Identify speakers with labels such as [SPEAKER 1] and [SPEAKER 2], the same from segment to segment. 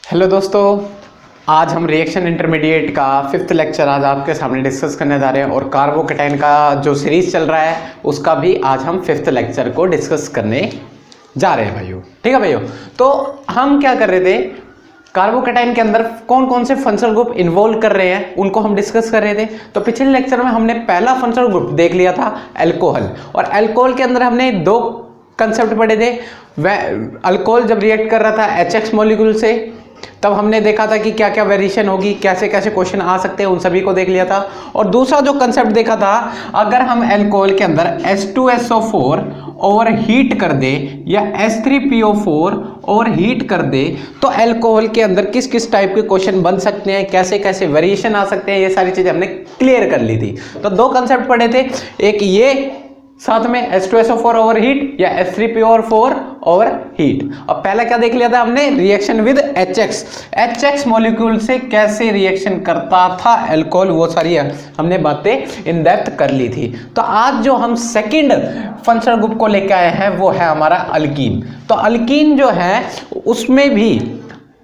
[SPEAKER 1] Hello दोस्तों, आज हम रिएक्शन इंटरमीडिएट का 5th लेक्चर आज आपके सामने डिस्कस करने जा रहे हैं और कार्बोकेटाइन का जो सीरीज चल रहा है उसका भी आज हम 5th लेक्चर को डिस्कस करने जा रहे हैं भाइयों। ठीक है भाइयों, तो हम क्या कर रहे थे, कार्बोकेटाइन के अंदर कौन कौन से फंक्शनल ग्रुप इन्वॉल्व कर रहे हैं उनको हम डिस्कस कर रहे थे। तो पिछले लेक्चर में हमने पहला फंक्शनल ग्रुप देख लिया था अल्कोहल, और अल्कोहल के अंदर हमने दो कंसेप्ट पढ़े थे। अल्कोहल जब रिएक्ट कर रहा था HX मॉलिक्यूल से, तब हमने देखा था कि क्या क्या वेरिएशन होगी, कैसे कैसे क्वेश्चन आ सकते हैं, उन सभी को देख लिया था। और दूसरा जो कंसेप्ट देखा था, अगर हम अल्कोहल के अंदर H2SO4 ओवर हीट कर दे या H3PO4 ओवर हीट कर दे तो अल्कोहल के अंदर किस किस टाइप के क्वेश्चन बन सकते हैं, कैसे कैसे वेरिएशन आ सकते हैं, ये सारी चीजें हमने क्लियर कर ली थी। तो दो कंसेप्ट पढ़े थे, एक ये साथ में H2SO4 ओवर हीट या H3PO4 ओवर हीट। अब पहला क्या देख लिया था हमने, रिएक्शन विद HX मॉलिक्यूल से कैसे रिएक्शन करता था अल्कोहल, वो सारी हमने बातें इन डेप्थ कर ली थी। तो आज जो हम सेकंड फंक्शनल ग्रुप को लेकर आए हैं वो है हमारा अल्कीन। तो अल्कीन जो है उसमें भी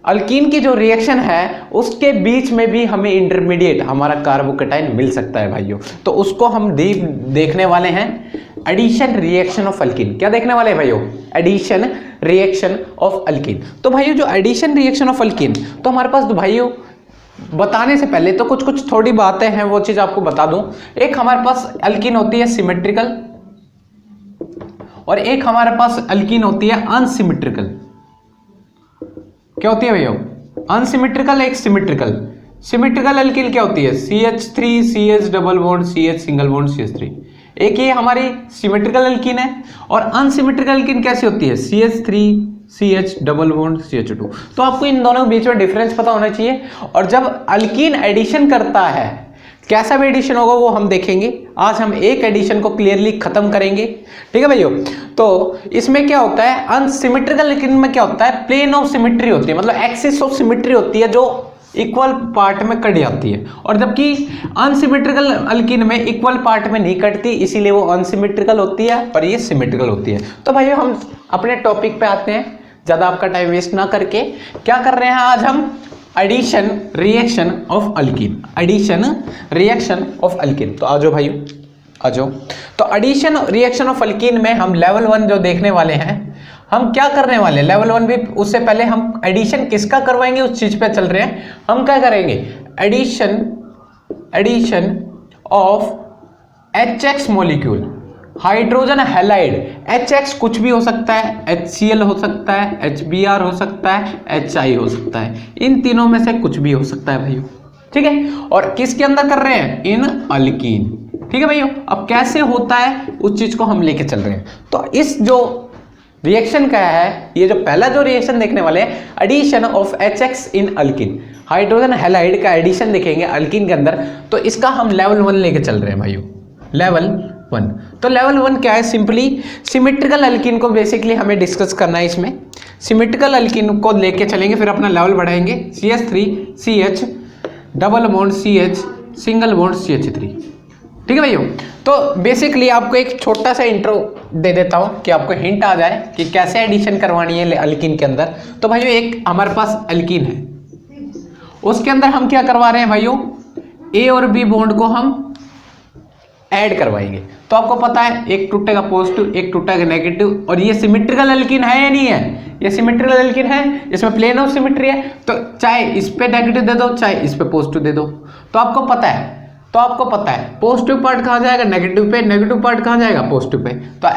[SPEAKER 1] अल्कीन की जो रिएक्शन है उसके बीच में भी हमें इंटरमीडिएट हमारा कार्बोकेटाइन मिल सकता है भाइयों। तो उसको हम देखने वाले हैं, एडिशन रिएक्शन ऑफ अल्कीन। क्या देखने वाले हैं भाइयों, एडिशन रिएक्शन ऑफ अल्कीन। तो भाइयों जो एडिशन रिएक्शन ऑफ अल्कीन, तो हमारे पास तो भाइयों बताने से पहले तो कुछ थोड़ी बातें हैं, वो चीज आपको बता दूं। एक हमारे पास अल्कीन होती है सिमेट्रिकल और एक हमारे पास अल्कीन होती है अनसिमेट्रिकल। क्या होती है भैया, अनसिमेट्रिकल एक सिमेट्रिकल। सिमेट्रिकल अल्कीन क्या होती है, CH3 CH double bond CH single bond CH3। एक ये हमारी सिमेट्रिकल अल्कीन है। और अनसिमेट्रिकल अल्कीन कैसी होती है, CH3 CH double bond CH2। तो आपको इन दोनों के बीच में डिफरेंस पता होना चाहिए। और जब अल्कीन एडिशन करता है, कैसा भी एडिशन होगा वो हम देखेंगे। आज हम एक एडिशन को क्लियरली खत्म करेंगे, ठीक है भाइयों। तो इसमें क्या होता है, अनसिमेट्रिकल अल्कीन में क्या होता है, प्लेन ऑफ सिमेट्री होती है, मतलब एक्सिस ऑफ सिमेट्री होती है जो इक्वल पार्ट में कट जाती है। और जबकि अनसिमेट्रिकल अल्कीन में इक्वल पार्ट में नहीं कटती, इसीलिए वो अनसिमेट्रिकल होती है, पर ये सिमेट्रिकल होती है। तो भाइयों हम अपने टॉपिक पे आते हैं, ज्यादा आपका टाइम वेस्ट ना करके। क्या कर रहे हैं आज हम, addition reaction of alkene, addition reaction of alkene. तो आ जाओ भाइयों, आ जाओ। तो एडिशन रिएक्शन ऑफ अल्कीन में हम लेवल 1 जो देखने वाले हैं, हम क्या करने वाले हैं लेवल 1 भी, उससे पहले हम एडिशन किसका करवाएंगे उस चीज पे चल रहे हैं। हम क्या करेंगे, addition of HX molecule, hydrogen halide. HX कुछ भी हो सकता है, HCl हो सकता है, HBr हो सकता है, HI हो सकता है, इन तीनों में से कुछ भी हो सकता है भाइयों, ठीक है। और किसके अंदर कर रहे हैं, इन अल्कीन, ठीक है भाइयों। अब कैसे होता है उस चीज को हम लेके चल रहे हैं। तो इस जो रिएक्शन क्या है, ये जो पहला जो रिएक्शन देखने वाले हैं, addition of HX in alkene, hydrogen halide का एडिशन देखेंगे अल्कीन के अंदर। तो इसका हम लेवल 1 लेके चल रहे हैं भाइयों, लेवल 1। तो लेवल 1 क्या है, सिंपली सिमेट्रिकल अल्कीन को बेसिकली हमें डिस्कस करना है। इसमें सिमेट्रिकल अल्कीन को लेके चलेंगे, फिर अपना लेवल बढ़ाएंगे, CH3 CH double bond CH single bond CH3, ठीक है भाइयों। तो बेसिकली आपको एक छोटा सा इंट्रो दे देता हूं कि आपको हिंट आ जाए कि कैसे एडिशन करवानी है अल्कीन के अंदर। तो भाइयों एक हमारे पास अल्कीन है, उसके अंदर हम क्या करवा रहे हैं भाइयों, A और B बॉन्ड को हम ऐड करवाएंगे। तो आपको पता है एक टूटेगा पॉजिटिव, एक टूटेगा नेगेटिव। और ये सिमेट्रिकल अल्कीन है या नहीं है, ये सिमेट्रिकल अल्कीन है, इसमें प्लेन ऑफ सिमेट्री है। तो चाहे इस पे नेगेटिव दे दो, चाहे इस पे पॉजिटिव दे दो। तो आपको पता है पॉजिटिव पार्ट कहाँ जाएगा, नेगेटिव पे, नेगेटिव पार्ट कहाँ जाएगा, पॉजिटिव पे। तो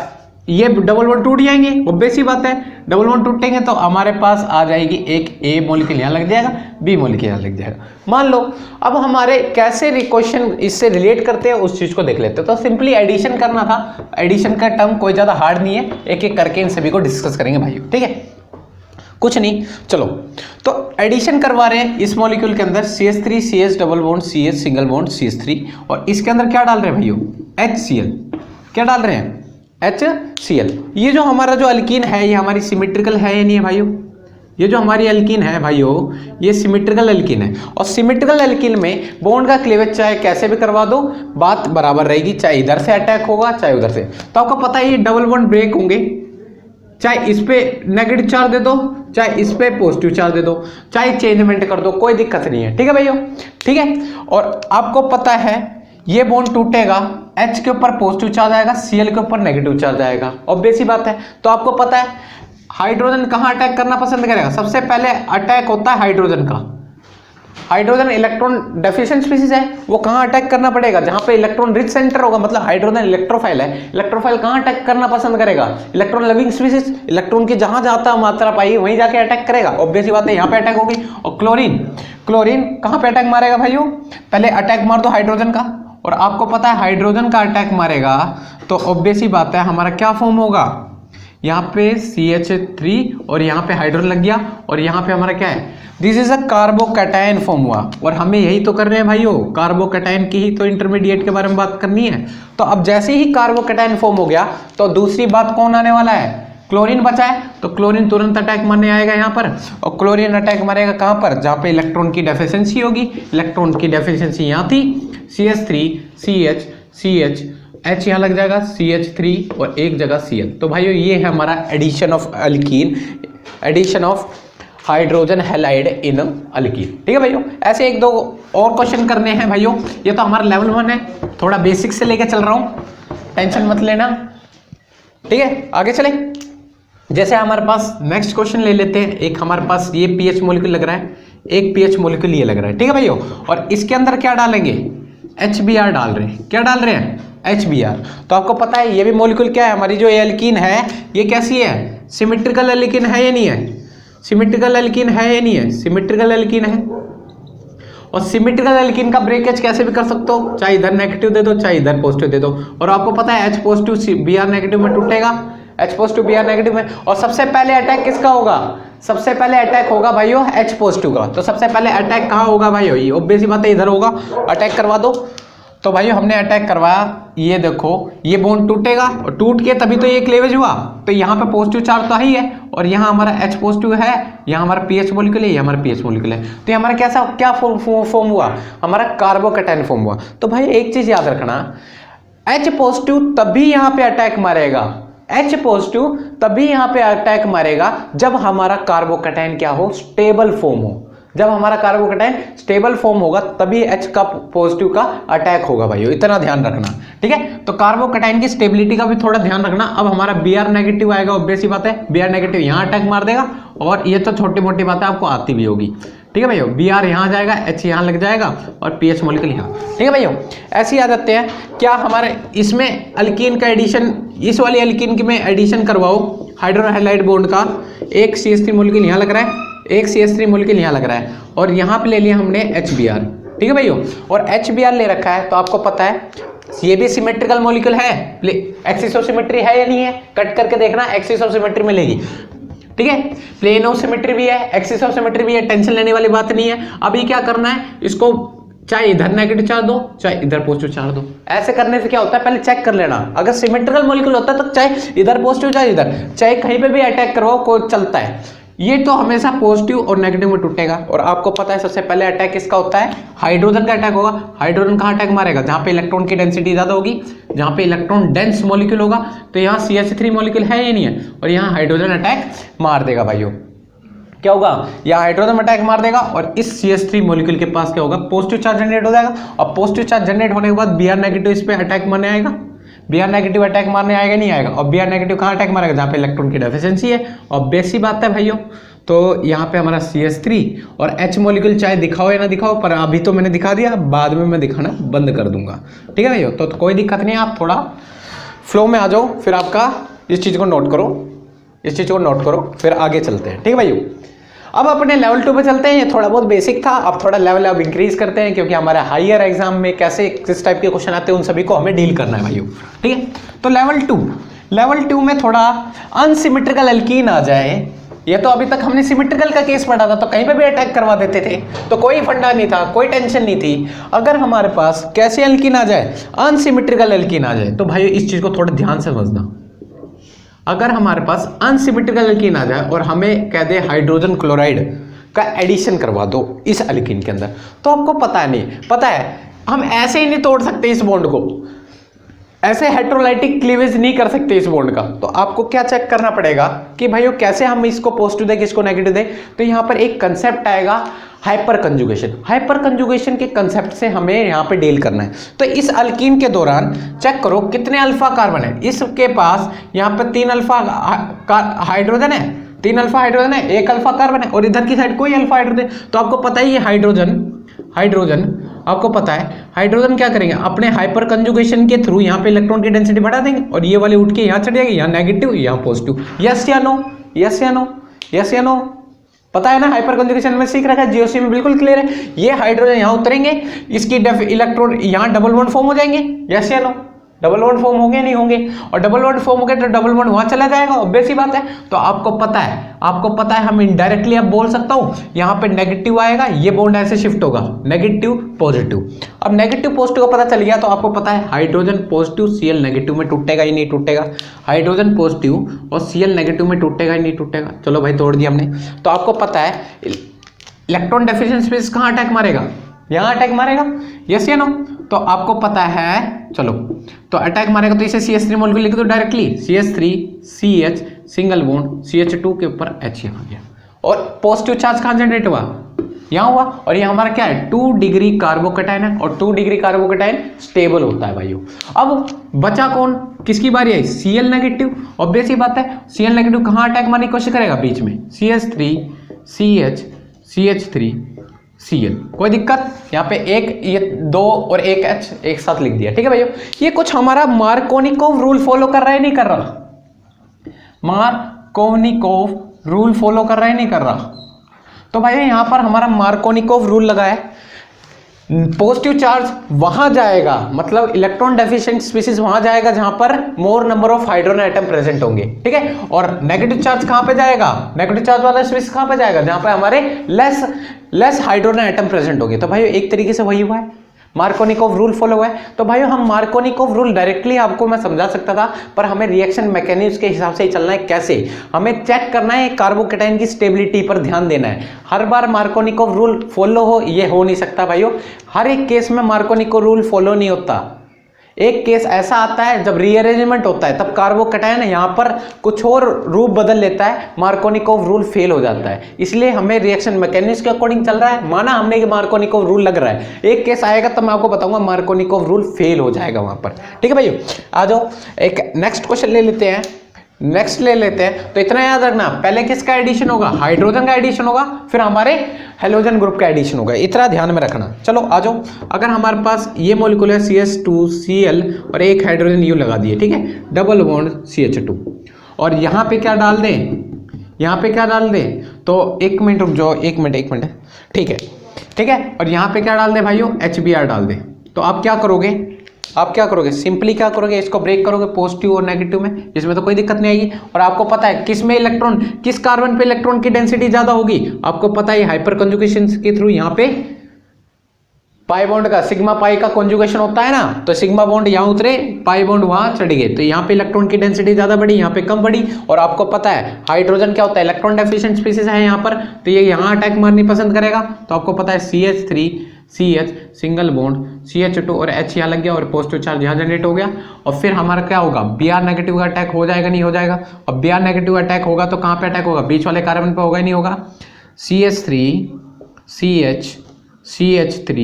[SPEAKER 1] ये डबल बॉन्ड टूट जाएंगे, ऑब्वियस सी बात है। डबल बॉन्ड टूटेंगे तो हमारे पास आ जाएगी एक A मॉलिक्यूल यहाँ लग जाएगा, B मॉलिक्यूल यहाँ लग जाएगा, मान लो। अब हमारे कैसे क्वेश्चन इससे रिलेट करते हैं उस चीज को देख लेते हैं। तो सिंपली एडिशन करना था, एडिशन का टर्म कोई ज्यादा हार्ड नहीं है, एक एक करके इन सभी को डिस्कस करेंगे भाइयों, ठीक है, कुछ नहीं। चलो तो एडिशन करवा रहे हैं इस मॉलिक्यूल के अंदर, CH3 CH double bond CH single bond CH3, और इसके अंदर क्या डाल रहे हैं भाइयों, HCl। क्या डाल रहे हैं, HCl। ये जो हमारा जो अल्कीन है ये हमारी सिमेट्रिकल है या नहीं है भाइयों, ये जो हमारी अल्कीन है भाइयों ये सिमेट्रिकल अल्कीन है। और सिमेट्रिकल अल्कीन में बॉन्ड का क्लीवेज चाहे कैसे भी करवा दो बात बराबर रहेगी, चाहे इधर से अटैक होगा चाहे उधर से। तो आपको पता है ये डबल बॉन्ड ब्रेक होंगे, चाहे इस पे नेगेटिव चार्ज दे दो, चाहे इस पे पॉजिटिव चार्ज दे दो, चाहे चेंजमेंट कर दो, कोई दिक्कत नहीं है। ठीक है भैया, ठीक है। और आपको पता है ये बॉन्ड टूटेगा, H के ऊपर पॉजिटिव चार्ज आएगा, Cl के ऊपर नेगेटिव चार्ज आएगा, ऑब्वियस सी बात है। तो आपको पता है हाइड्रोजन कहाँ अटैक करना पसंद करेगा? सबसे पहले अटैक होता है हाइड्रोजन का। हाइड्रोजन इलेक्ट्रॉन डेफिशिएंट स्पीसीज है, वो कहाँ अटैक करना पड़ेगा? जहां पे इलेक्ट्रॉन रिच सेंटर होगा, मतलब हाइड्रोजन इलेक्ट्रोफाइल है। इलेक्ट्रोफाइल कहाँ अटैक करना पसंद करेगा? इलेक्ट्रॉन लविंग स्पीसीज, इलेक्ट्रॉन की जहां जाता मात्रा पाई वहीं जाके अटैक करेगा, ऑब्वियस बात है, यहाँ पे अटैक होगी। और क्लोरीन, क्लोरीन कहाँ पे अटैक मारेगा भाइयों? पहले अटैक मार दो हाइड्रोजन का, और आपको पता है हाइड्रोजन का अटैक मारेगा तो ऑब्वियस ही बात है हमारा क्या फॉर्म होगा? यहाँ पे CH3 और यहाँ पे हाइड्रोजन लग गया, और यहाँ पे हमारा क्या है? This is a carbocation form हुआ। और हमें यही तो कर रहे हैं भाइयों, कार्बोकैटायन की ही तो इंटरमीडिएट के बारे में बात करनी है। तो अब जैसे ही कार्बोकैटायन फॉर्म हो गया तो दूसरी बात कौन आने वाला है? क्लोरीन बचा है, तो क्लोरीन तुरंत अटैक मारने आएगा यहाँ पर। और क्लोरीन अटैक मारेगा कहाँ पर? जहाँ पे इलेक्ट्रॉन की डेफिशिएंसी होगी। इलेक्ट्रॉन की डेफिशिएंसी यहाँ थी, CH3 CH CH H यहाँ लग जाएगा, CH3 और एक जगह Cl। तो भाइयों ये है हमारा addition of alkene, addition of hydrogen halide in alkene. ठीक है भाइयों, ऐसे एक दो और क्वेश्चन करने हैं भाइयों। ये तो हमारा लेवल 1 है, थोड़ा बेसिक से लेके चल रहा हूँ, टेंशन मत लेना। ठीक है, आगे चले। जैसे हमारे पास नेक्स्ट क्वेश्चन ले लेते हैं। एक हमारे पास ये पीएच मॉलिक्यूल लग रहा है, एक पीएच मॉलिक्यूल ये लग रहा है। ठीक है भाइयों, और इसके अंदर क्या डालेंगे? HBr डाल रहे हैं। क्या डाल रहे हैं? HBr। तो आपको पता है ये भी मॉलिक्यूल क्या है? हमारी जो एल्कीन है ये कैसी है? सिमेट्रिकल एल्कीन है या नहीं है? सिमेट्रिकल एल्कीन है या नहीं है? सिमेट्रिकल एल्कीन है। और सिमेट्रिकल एल्कीन का ब्रेकेज कैसे भी कर सकते हो, चाहे इधर नेगेटिव दे दो चाहे इधर पॉजिटिव दे दो। और आपको पता है H पॉजिटिव Br नेगेटिव में टूटेगा, H पॉजिटिव Br नेगेटिव में। और सबसे पहले अटैक किसका होगा? सबसे पहले अटैक होगा भाइयों H पॉजिटिव का। तो सबसे पहले अटैक कहाँ होगा भाइयों? ये ऑब्वियस ही बात है, इधर होगा। अटैक करवा दो। तो भाइयों हमने अटैक करवाया, ये देखो ये बॉन्ड टूटेगा, और टूट के तभी तो ये क्लेवेज हुआ। तो यहाँ पे पॉजिटिव चार्ज तो ही है, और यहाँ हमारा H पॉजिटिव है, यहाँ हमारा पीएच मॉलिक्यूल है, ये हमारा पीएच मॉलिक्यूल है। तो ये हमारा कैसा क्या फॉर्म हुआ? हमारा कार्बोकैटायन फॉर्म हुआ। तो भाई एक चीज याद रखना, H पॉजिटिव तभी यहाँ पे अटैक मारेगा, H पॉजिटिव तभी यहाँ पे अटैक मारेगा जब हमारा कार्बोकैटायन क्या हो? स्टेबल फॉर्म हो। जब हमारा कार्बोकैटायन स्टेबल फॉर्म होगा तभी H का पॉजिटिव का अटैक होगा भाइयों, इतना ध्यान रखना। ठीक है, तो कार्बोकैटायन की स्टेबिलिटी का भी थोड़ा ध्यान रखना। अब हमारा Br नेगेटिव आएगा, ऑब्वियस सी बात है, Br नेगेटिव यहाँ अटैक मार देगा, और ये तो छोटी मोटी बातें आपको आती भी होगी। ठीक है भैया, Br यहाँ जाएगा, H यहाँ लग जाएगा, और पीएच मॉलिक्यूल यहाँ। ठीक है भैया, ऐसे ही आ जाते हैं। क्या हमारे इसमें अल्कीन का एडिशन, इस वाली अल्कीन में एडिशन करवाओ हाइड्रोजन हैलाइड बॉन्ड का, एक CH3 मॉलिक्यूल यहाँ लग रहा है, एक CH3 मॉलिक्यूल यहाँ लग रहा है, और यहाँ पे ले लिया हमने HBr। ठीक है भैया, और HBr ले रखा है। तो आपको पता है ये भी सिमेट्रिकल मॉलिक्यूल है, एक्सिस ऑफ सिमेट्री है या नहीं है? कट करके देखना, एक्सिस ऑफ सिमेट्री मिलेगी। ठीक है, प्लेन ऑफ सिमेट्री भी है, एक्सिस ऑफ सिमेट्री भी है, टेंशन लेने वाली बात नहीं है। अभी क्या करना है, इसको चाहे इधर नेगेटिव चार्ज दो चाहे इधर पॉजिटिव चार्ज दो। ऐसे करने से क्या होता है, पहले चेक कर लेना। अगर सिमेट्रिकल मॉलिक्यूल होता है तो चाहे इधर पॉजिटिव चाहे इधर, चाहे कहीं पे भी अटैक करवाओ कोई चलता है। ये तो हमेशा पॉजिटिव और नेगेटिव में टूटेगा। और आपको पता है सबसे पहले अटैक किसका होता है? हाइड्रोजन का अटैक होगा। हाइड्रोजन कहाँ अटैक मारेगा? जहाँ पे इलेक्ट्रॉन की डेंसिटी ज्यादा होगी, जहाँ पे इलेक्ट्रॉन डेंस मॉलिक्यूल होगा। तो यहाँ CH3 मॉलिक्यूल है या नहीं है, और यहाँ हाइड्रोजन अटैक मार देगा भाइयों। क्या होगा? यहाँ हाइड्रोजन अटैक मार देगा, और इस CH3 मॉलिक्यूल के पास क्या होगा? पॉजिटिव चार्ज जनरेट हो जाएगा, और पॉजिटिव चार्ज जनरेट होने के बाद Br नेगेटिव इस पे अटैक मारने आएगा। Br नेगेटिव अटैक मारने आएगा नहीं आएगा? और Br नेगेटिव कहाँ अटैक मारेगा? जहाँ पे इलेक्ट्रॉन की डेफिशिएंसी है, और बेसिक बात है भाइयों। तो यहाँ पे हमारा CH3 और H मॉलिक्यूल चाहे दिखाओ या ना दिखाओ, पर अभी तो मैंने दिखा दिया, बाद में मैं दिखाना बंद कर दूंगा। ठीक है भैया, तो कोई दिक्कत नहीं है, आप थोड़ा फ्लो में आ जाओ, फिर आपका इस चीज़ को नोट करो, इस चीज़ को नोट करो, फिर आगे चलते हैं। ठीक है भाइयों, अब अपने लेवल 2 पे चलते हैं। ये थोड़ा बहुत बेसिक था, अब थोड़ा लेवल अब इंक्रीज करते हैं, क्योंकि हमारे हायर एग्जाम में कैसे किस टाइप के क्वेश्चन आते हैं उन सभी को हमें डील करना है भाइयों। ठीक है, तो लेवल 2 में थोड़ा अनसिमेट्रिकल एल्कीन आ जाए। ये तो अभी तक हमने सिमेट्रिकल का केस पढ़ा था, तो कहीं पे भी अटैक करवा देते थे, तो कोई फंडा नहीं था, कोई टेंशन नहीं थी। अगर हमारे पास कैसे एल्कीन आ जाए? अनसिमेट्रिकल एल्कीन आ जाए, तो भाई इस चीज को थोड़ा ध्यान से समझना। अगर हमारे पास अनसिमेट्रिकल एल्कीन आ जाए और हमें कह दे हाइड्रोजन क्लोराइड का एडिशन करवा दो इस एल्कीन के अंदर, तो आपको पता है हम ऐसे ही नहीं तोड़ सकते इस बॉन्ड को। ऐसे हेटेरोलाइटिक क्लीवेज नहीं कर सकते इस बॉन्ड का। तो आपको क्या चेक करना पड़ेगा कि भाइयों कैसे हम इसको पॉजिटिव दें, किसको नेगेटिव दें। तो यहाँ पर एक कंसेप्ट आएगा हाइपर कंजुगेशन। हाइपर कंजुगेशन के कंसेप्ट से हमें यहाँ पे डील करना है। तो इस अल्कीन के दौरान चेक करो कितने अल्फा कार्बन है। इसके पास यहाँ पे 3 अल्फा हाइड्रोजन है, 3 अल्फा हाइड्रोजन है, 1 अल्फा कार्बन है, और इधर की साइड कोई अल्फा हाइड्रोजन। तो आपको पता ही है हाइड्रोजन आपको पता है हाइड्रोजन क्या करेंगे, अपने हाइपर कंजुगेशन के थ्रू यहाँ पे इलेक्ट्रॉन की डेंसिटी बढ़ा देंगे और ये वाले उठ के यहाँ चढ़ जाएगी, यहाँ नेगेटिव यहाँ पॉजिटिव। यस या नो, यस या नो, यस या नो, पता है ना। हाइपर कंजुगेशन में सीख रखा है, जीओसी में बिल्कुल क्लियर है। ये हाइड्रोजन यहाँ उतरेंगे, इसकी इलेक्ट्रॉन यहाँ डबल बॉन्ड फॉर्म हो जाएंगे। यस या नो, डबल बॉन्ड फॉर्म होंगे नहीं होंगे, और डबल बॉन्ड फॉर्म हो गए तो डबल बॉन्ड वहां चला जाएगा, ऑब्वियस सी बात है। तो आपको पता है हम इनडायरेक्टली अब बोल सकता हूं यहाँ पे नेगेटिव आएगा, ये बॉन्ड ऐसे शिफ्ट होगा, नेगेटिव पॉजिटिव। अब नेगेटिव पॉजिटिव का पता चल गया तो आपको पता है हाइड्रोजन पॉजिटिव Cl नेगेटिव में टूटेगा ही नहीं टूटेगा, हाइड्रोजन पॉजिटिव और Cl नेगेटिव में टूटेगा ही नहीं टूटेगा। चलो भाई तोड़ दिया हमने। तो आपको पता है इलेक्ट्रॉन डेफिशिएंट स्पीशीज कहाँ अटैक मारेगा, यहाँ अटैक मारेगा। यस या नो। तो आपको पता है, चलो तो अटैक मारेगा तो इसे CH3 मॉलिक्यूल लिख दो directly, CH3 CH single bond CH2 के ऊपर H यहाँ गया, और पॉजिटिव चार्ज कहाँ जनरेट हुआ, यहाँ हुआ। और ये हमारा क्या है, 2 डिग्री कार्बोकैटायन है, और 2 डिग्री कार्बोकैटायन स्टेबल होता है भाइयों। अब बचा कौन, किसकी बारी आई, Cl नेगेटिव। ऑब्वियस ही बात है Cl नेगेटिव कहाँ अटैक मारने की कोशिश करेगा, बीच में CH3 CH CH3 Cl। कोई दिक्कत, यहाँ पे एक ये 2 और 1 H एक साथ लिख दिया, ठीक है भैया। ये कुछ हमारा मार्कोनिकोव रूल फॉलो कर रहा है नहीं कर रहा, मार्कोनिकोव रूल फॉलो कर रहा है नहीं कर रहा। तो भैया यहाँ पर हमारा मार्कोनिकोव रूल लगा है, पॉजिटिव चार्ज वहां जाएगा, मतलब इलेक्ट्रॉन डेफिशिएंट स्पीशीज वहां जाएगा जहां पर मोर number of hydrogen atom present होंगे, ठीक है। और नेगेटिव चार्ज कहां पे जाएगा, नेगेटिव चार्ज वाला स्पीशीज कहां पे जाएगा, जहां पे हमारे लेस हाइड्रोजन एटम प्रेजेंट होंगे। तो भाई एक तरीके से वही हुआ है, मार्कोनिकोव रूल फॉलो हुआ है। तो भाई हम मार्कोनिकोव रूल डायरेक्टली आपको मैं समझा सकता था, पर हमें रिएक्शन मैकेनिज्म के हिसाब से ही चलना है। कैसे, हमें चेक करना है कार्बोकैटायन की स्टेबिलिटी पर ध्यान देना है। हर बार मार्कोनिकोव रूल फॉलो हो ये हो नहीं सकता भाइयों, हर एक केस में मार्कोनिकोव रूल फॉलो नहीं होता। एक केस ऐसा आता है जब रीअरेंजमेंट होता है, तब कार्बोकैटायन यहाँ पर कुछ और रूप बदल लेता है, मार्कोनिकोव रूल फेल हो जाता है। इसलिए हमें रिएक्शन मैकेनिज्म के अकॉर्डिंग चल रहा है, माना हमने कि मार्कोनिकोव रूल लग रहा है। एक केस आएगा तब मैं आपको बताऊंगा मार्कोनिकोव रूल फेल हो जाएगा वहां पर, ठीक है भाइयों। आ जाओ एक नेक्स्ट क्वेश्चन ले लेते हैं, नेक्स्ट ले लेते हैं। तो इतना याद रखना, पहले किसका एडिशन होगा, हाइड्रोजन का एडिशन होगा, फिर हमारे हेलोजन ग्रुप का एडिशन होगा, इतना ध्यान में रखना। चलो आ जाओ, अगर हमारे पास ये मॉलिक्यूल है CH2Cl और एक हाइड्रोजन यू लगा दिए, ठीक है, डबल बॉन्ड CH2, और यहाँ पे क्या डाल दें, यहाँ पे क्या डाल दें, तो एक मिनट रुक जाओ, एक मिनट, ठीक है, ठीक है। और यहाँ पे क्या डाल दें भाइयों, HBr डाल दें। तो आप क्या करोगे, सिंपली क्या करोगे, इसको ब्रेक करोगे पॉजिटिव और नेगेटिव में, इसमें तो कोई दिक्कत नहीं आएगी। और आपको पता है किस में इलेक्ट्रॉन, किस कार्बन पे इलेक्ट्रॉन की डेंसिटी ज्यादा होगी, आपको पता है हाइपर कंजुगेशन के थ्रू यहाँ पे पाई बॉन्ड का सिग्मा पाई का कंजुगेशन होता है ना, तो सिग्मा बॉन्ड यहाँ उतरे, पाई बॉन्ड वहां चढ़ गए, तो यहाँ पे इलेक्ट्रॉन की डेंसिटी ज्यादा बढ़ी, यहाँ पे कम बढ़ी। और आपको पता है हाइड्रोजन क्या होता है, इलेक्ट्रॉन डेफिशिएंट स्पीशीज है यहाँ पर, तो ये यहाँ अटैक मारनी पसंद करेगा। तो आपको पता है CH3 CH single bond CH2 और H यहाँ लग गया, और पॉजिटिव चार्ज यहाँ जनरेट हो गया। और फिर हमारा क्या होगा, Br नेगेटिव का अटैक हो जाएगा नहीं हो जाएगा। और Br नेगेटिव अटैक होगा तो कहाँ पे अटैक होगा, बीच वाले कार्बन पे होगा ही नहीं होगा, CH3 CH CH3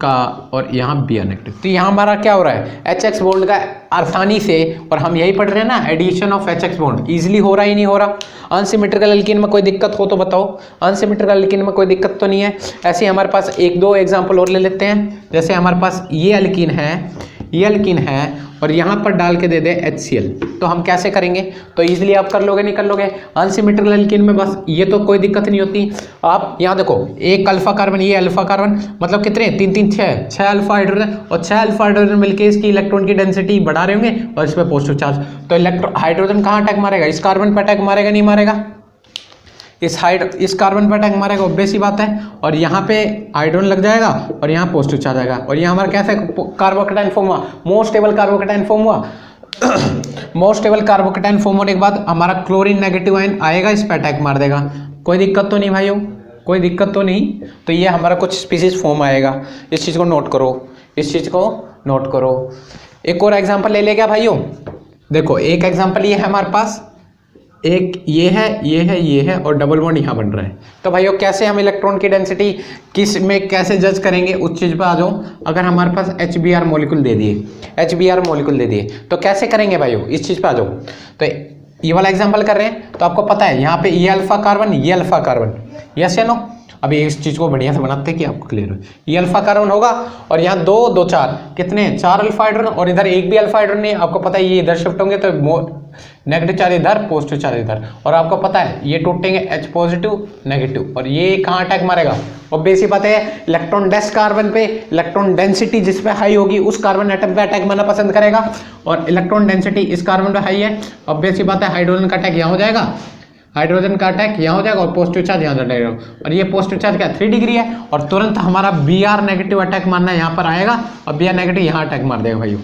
[SPEAKER 1] का, और यहाँ Br नेगेटिव। तो यहाँ हमारा क्या हो रहा है, HX बॉन्ड का आसानी से, और हम यही पढ़ रहे हैं ना, addition of HX bond easily हो रहा ही नहीं हो रहा। अनसिमेट्रिकल एल्कीन में कोई दिक्कत हो तो बताओ, अनसिमेट्रिकल एल्कीन में कोई दिक्कत तो नहीं है। ऐसे हमारे पास 1-2 एग्जांपल और ले लेते हैं। जैसे हमारे पास ये एल्कीन है और यहाँ पर डाल के दे दे HCl, तो हम कैसे करेंगे, तो इजीली आप कर लोगे नहीं कर लोगे। अनसिमेट्रिकल एल्कीन में बस ये तो कोई दिक्कत नहीं होती। आप यहाँ देखो, एक अल्फा कार्बन, ये अल्फा कार्बन, मतलब कितने 3 6 अल्फा हाइड्रोजन, और 6 अल्फा हाइड्रोजन मिलकर इसकी इलेक्ट्रॉन की डेंसिटी बढ़ा रहे होंगे, और इसमें पॉजिटिव चार्ज। तो हाइड्रोजन कहाँ अटैक मारेगा, इस कार्बन पर अटैक मारेगा नहीं मारेगा, इस कार्बन पर अटैक मारेगा, ऑब्वियस सी बात है। और यहाँ पे हाइड्रोजन लग जाएगा और यहाँ पॉजिटिव चार्ज आएगा, और यहाँ हमारा कैसे कार्बोकैटायन फॉर्म हुआ, मोस्ट स्टेबल कार्बोकैटायन फॉर्म हुआ। मोस्ट स्टेबल कार्बोकैटायन फॉर्म होने के बाद हमारा क्लोरीन नेगेटिव आयन आएगा, इस पर अटैक मार देगा। कोई दिक्कत तो नहीं भाइयों, कोई दिक्कत तो नहीं। तो ये हमारा कुछ स्पीसीज फॉर्म आएगा, इस चीज़ को नोट करो, इस चीज़ को नोट करो। एक और एग्जांपल ले ले क्या भाइयों, देखो एक एग्जांपल ये है हमारे पास, एक ये है, ये है, ये है और डबल बॉन्ड यहाँ बन रहा है। तो भाइयों कैसे हम इलेक्ट्रॉन की डेंसिटी किस में कैसे जज करेंगे, उस चीज़ पे आ जाओ। अगर हमारे पास HBr मॉलिक्यूल दे दिए, HBr मॉलिक्यूल दे दिए तो कैसे करेंगे भाइयों, इस चीज़ पे आ जाओ। तो ये वाला एग्जाम्पल कर रहे हैं तो आपको पता है यहाँ पे ये अल्फा कार्बन, ये अल्फा कार्बन, यस या नो। अभी इस चीज़ को बढ़िया से बनाते हैं कि आपको क्लियर हो। ये अल्फा कार्बन होगा और यहाँ 2 2 4 कितने 4 अल्फा हाइड्रोजन और इधर एक भी अल्फा हाइड्रोजन नहीं, आपको पता है ये इधर शिफ्ट होंगे तो नेगेटिव चार्ज इधर, पॉजिटिव चार्ज इधर, और आपको पता है ये टूटेंगे H पॉजिटिव नेगेटिव, और ये कहाँ अटैक मारेगा, और बेसिक बात है इलेक्ट्रॉन डेस कार्बन पे इलेक्ट्रॉन डेंसिटी जिस पे हाई होगी उस कार्बन एटम पे अटैक मारना पसंद करेगा, और इलेक्ट्रॉन डेंसिटी इस कार्बन पे हाई है, और बेसिक बात है हाइड्रोजन का अटैक यहाँ हो जाएगा, हाइड्रोजन का अटैक यहाँ हो जाएगा और पॉजिटिव चार्ज यहाँ जाएगा, और ये पॉजिटिव चार्ज क्या 3 डिग्री है, और तुरंत हमारा Br नेगेटिव अटैक मारना यहाँ पर आएगा और Br नेगेटिव यहाँ अटैक मार देगा भाइयों,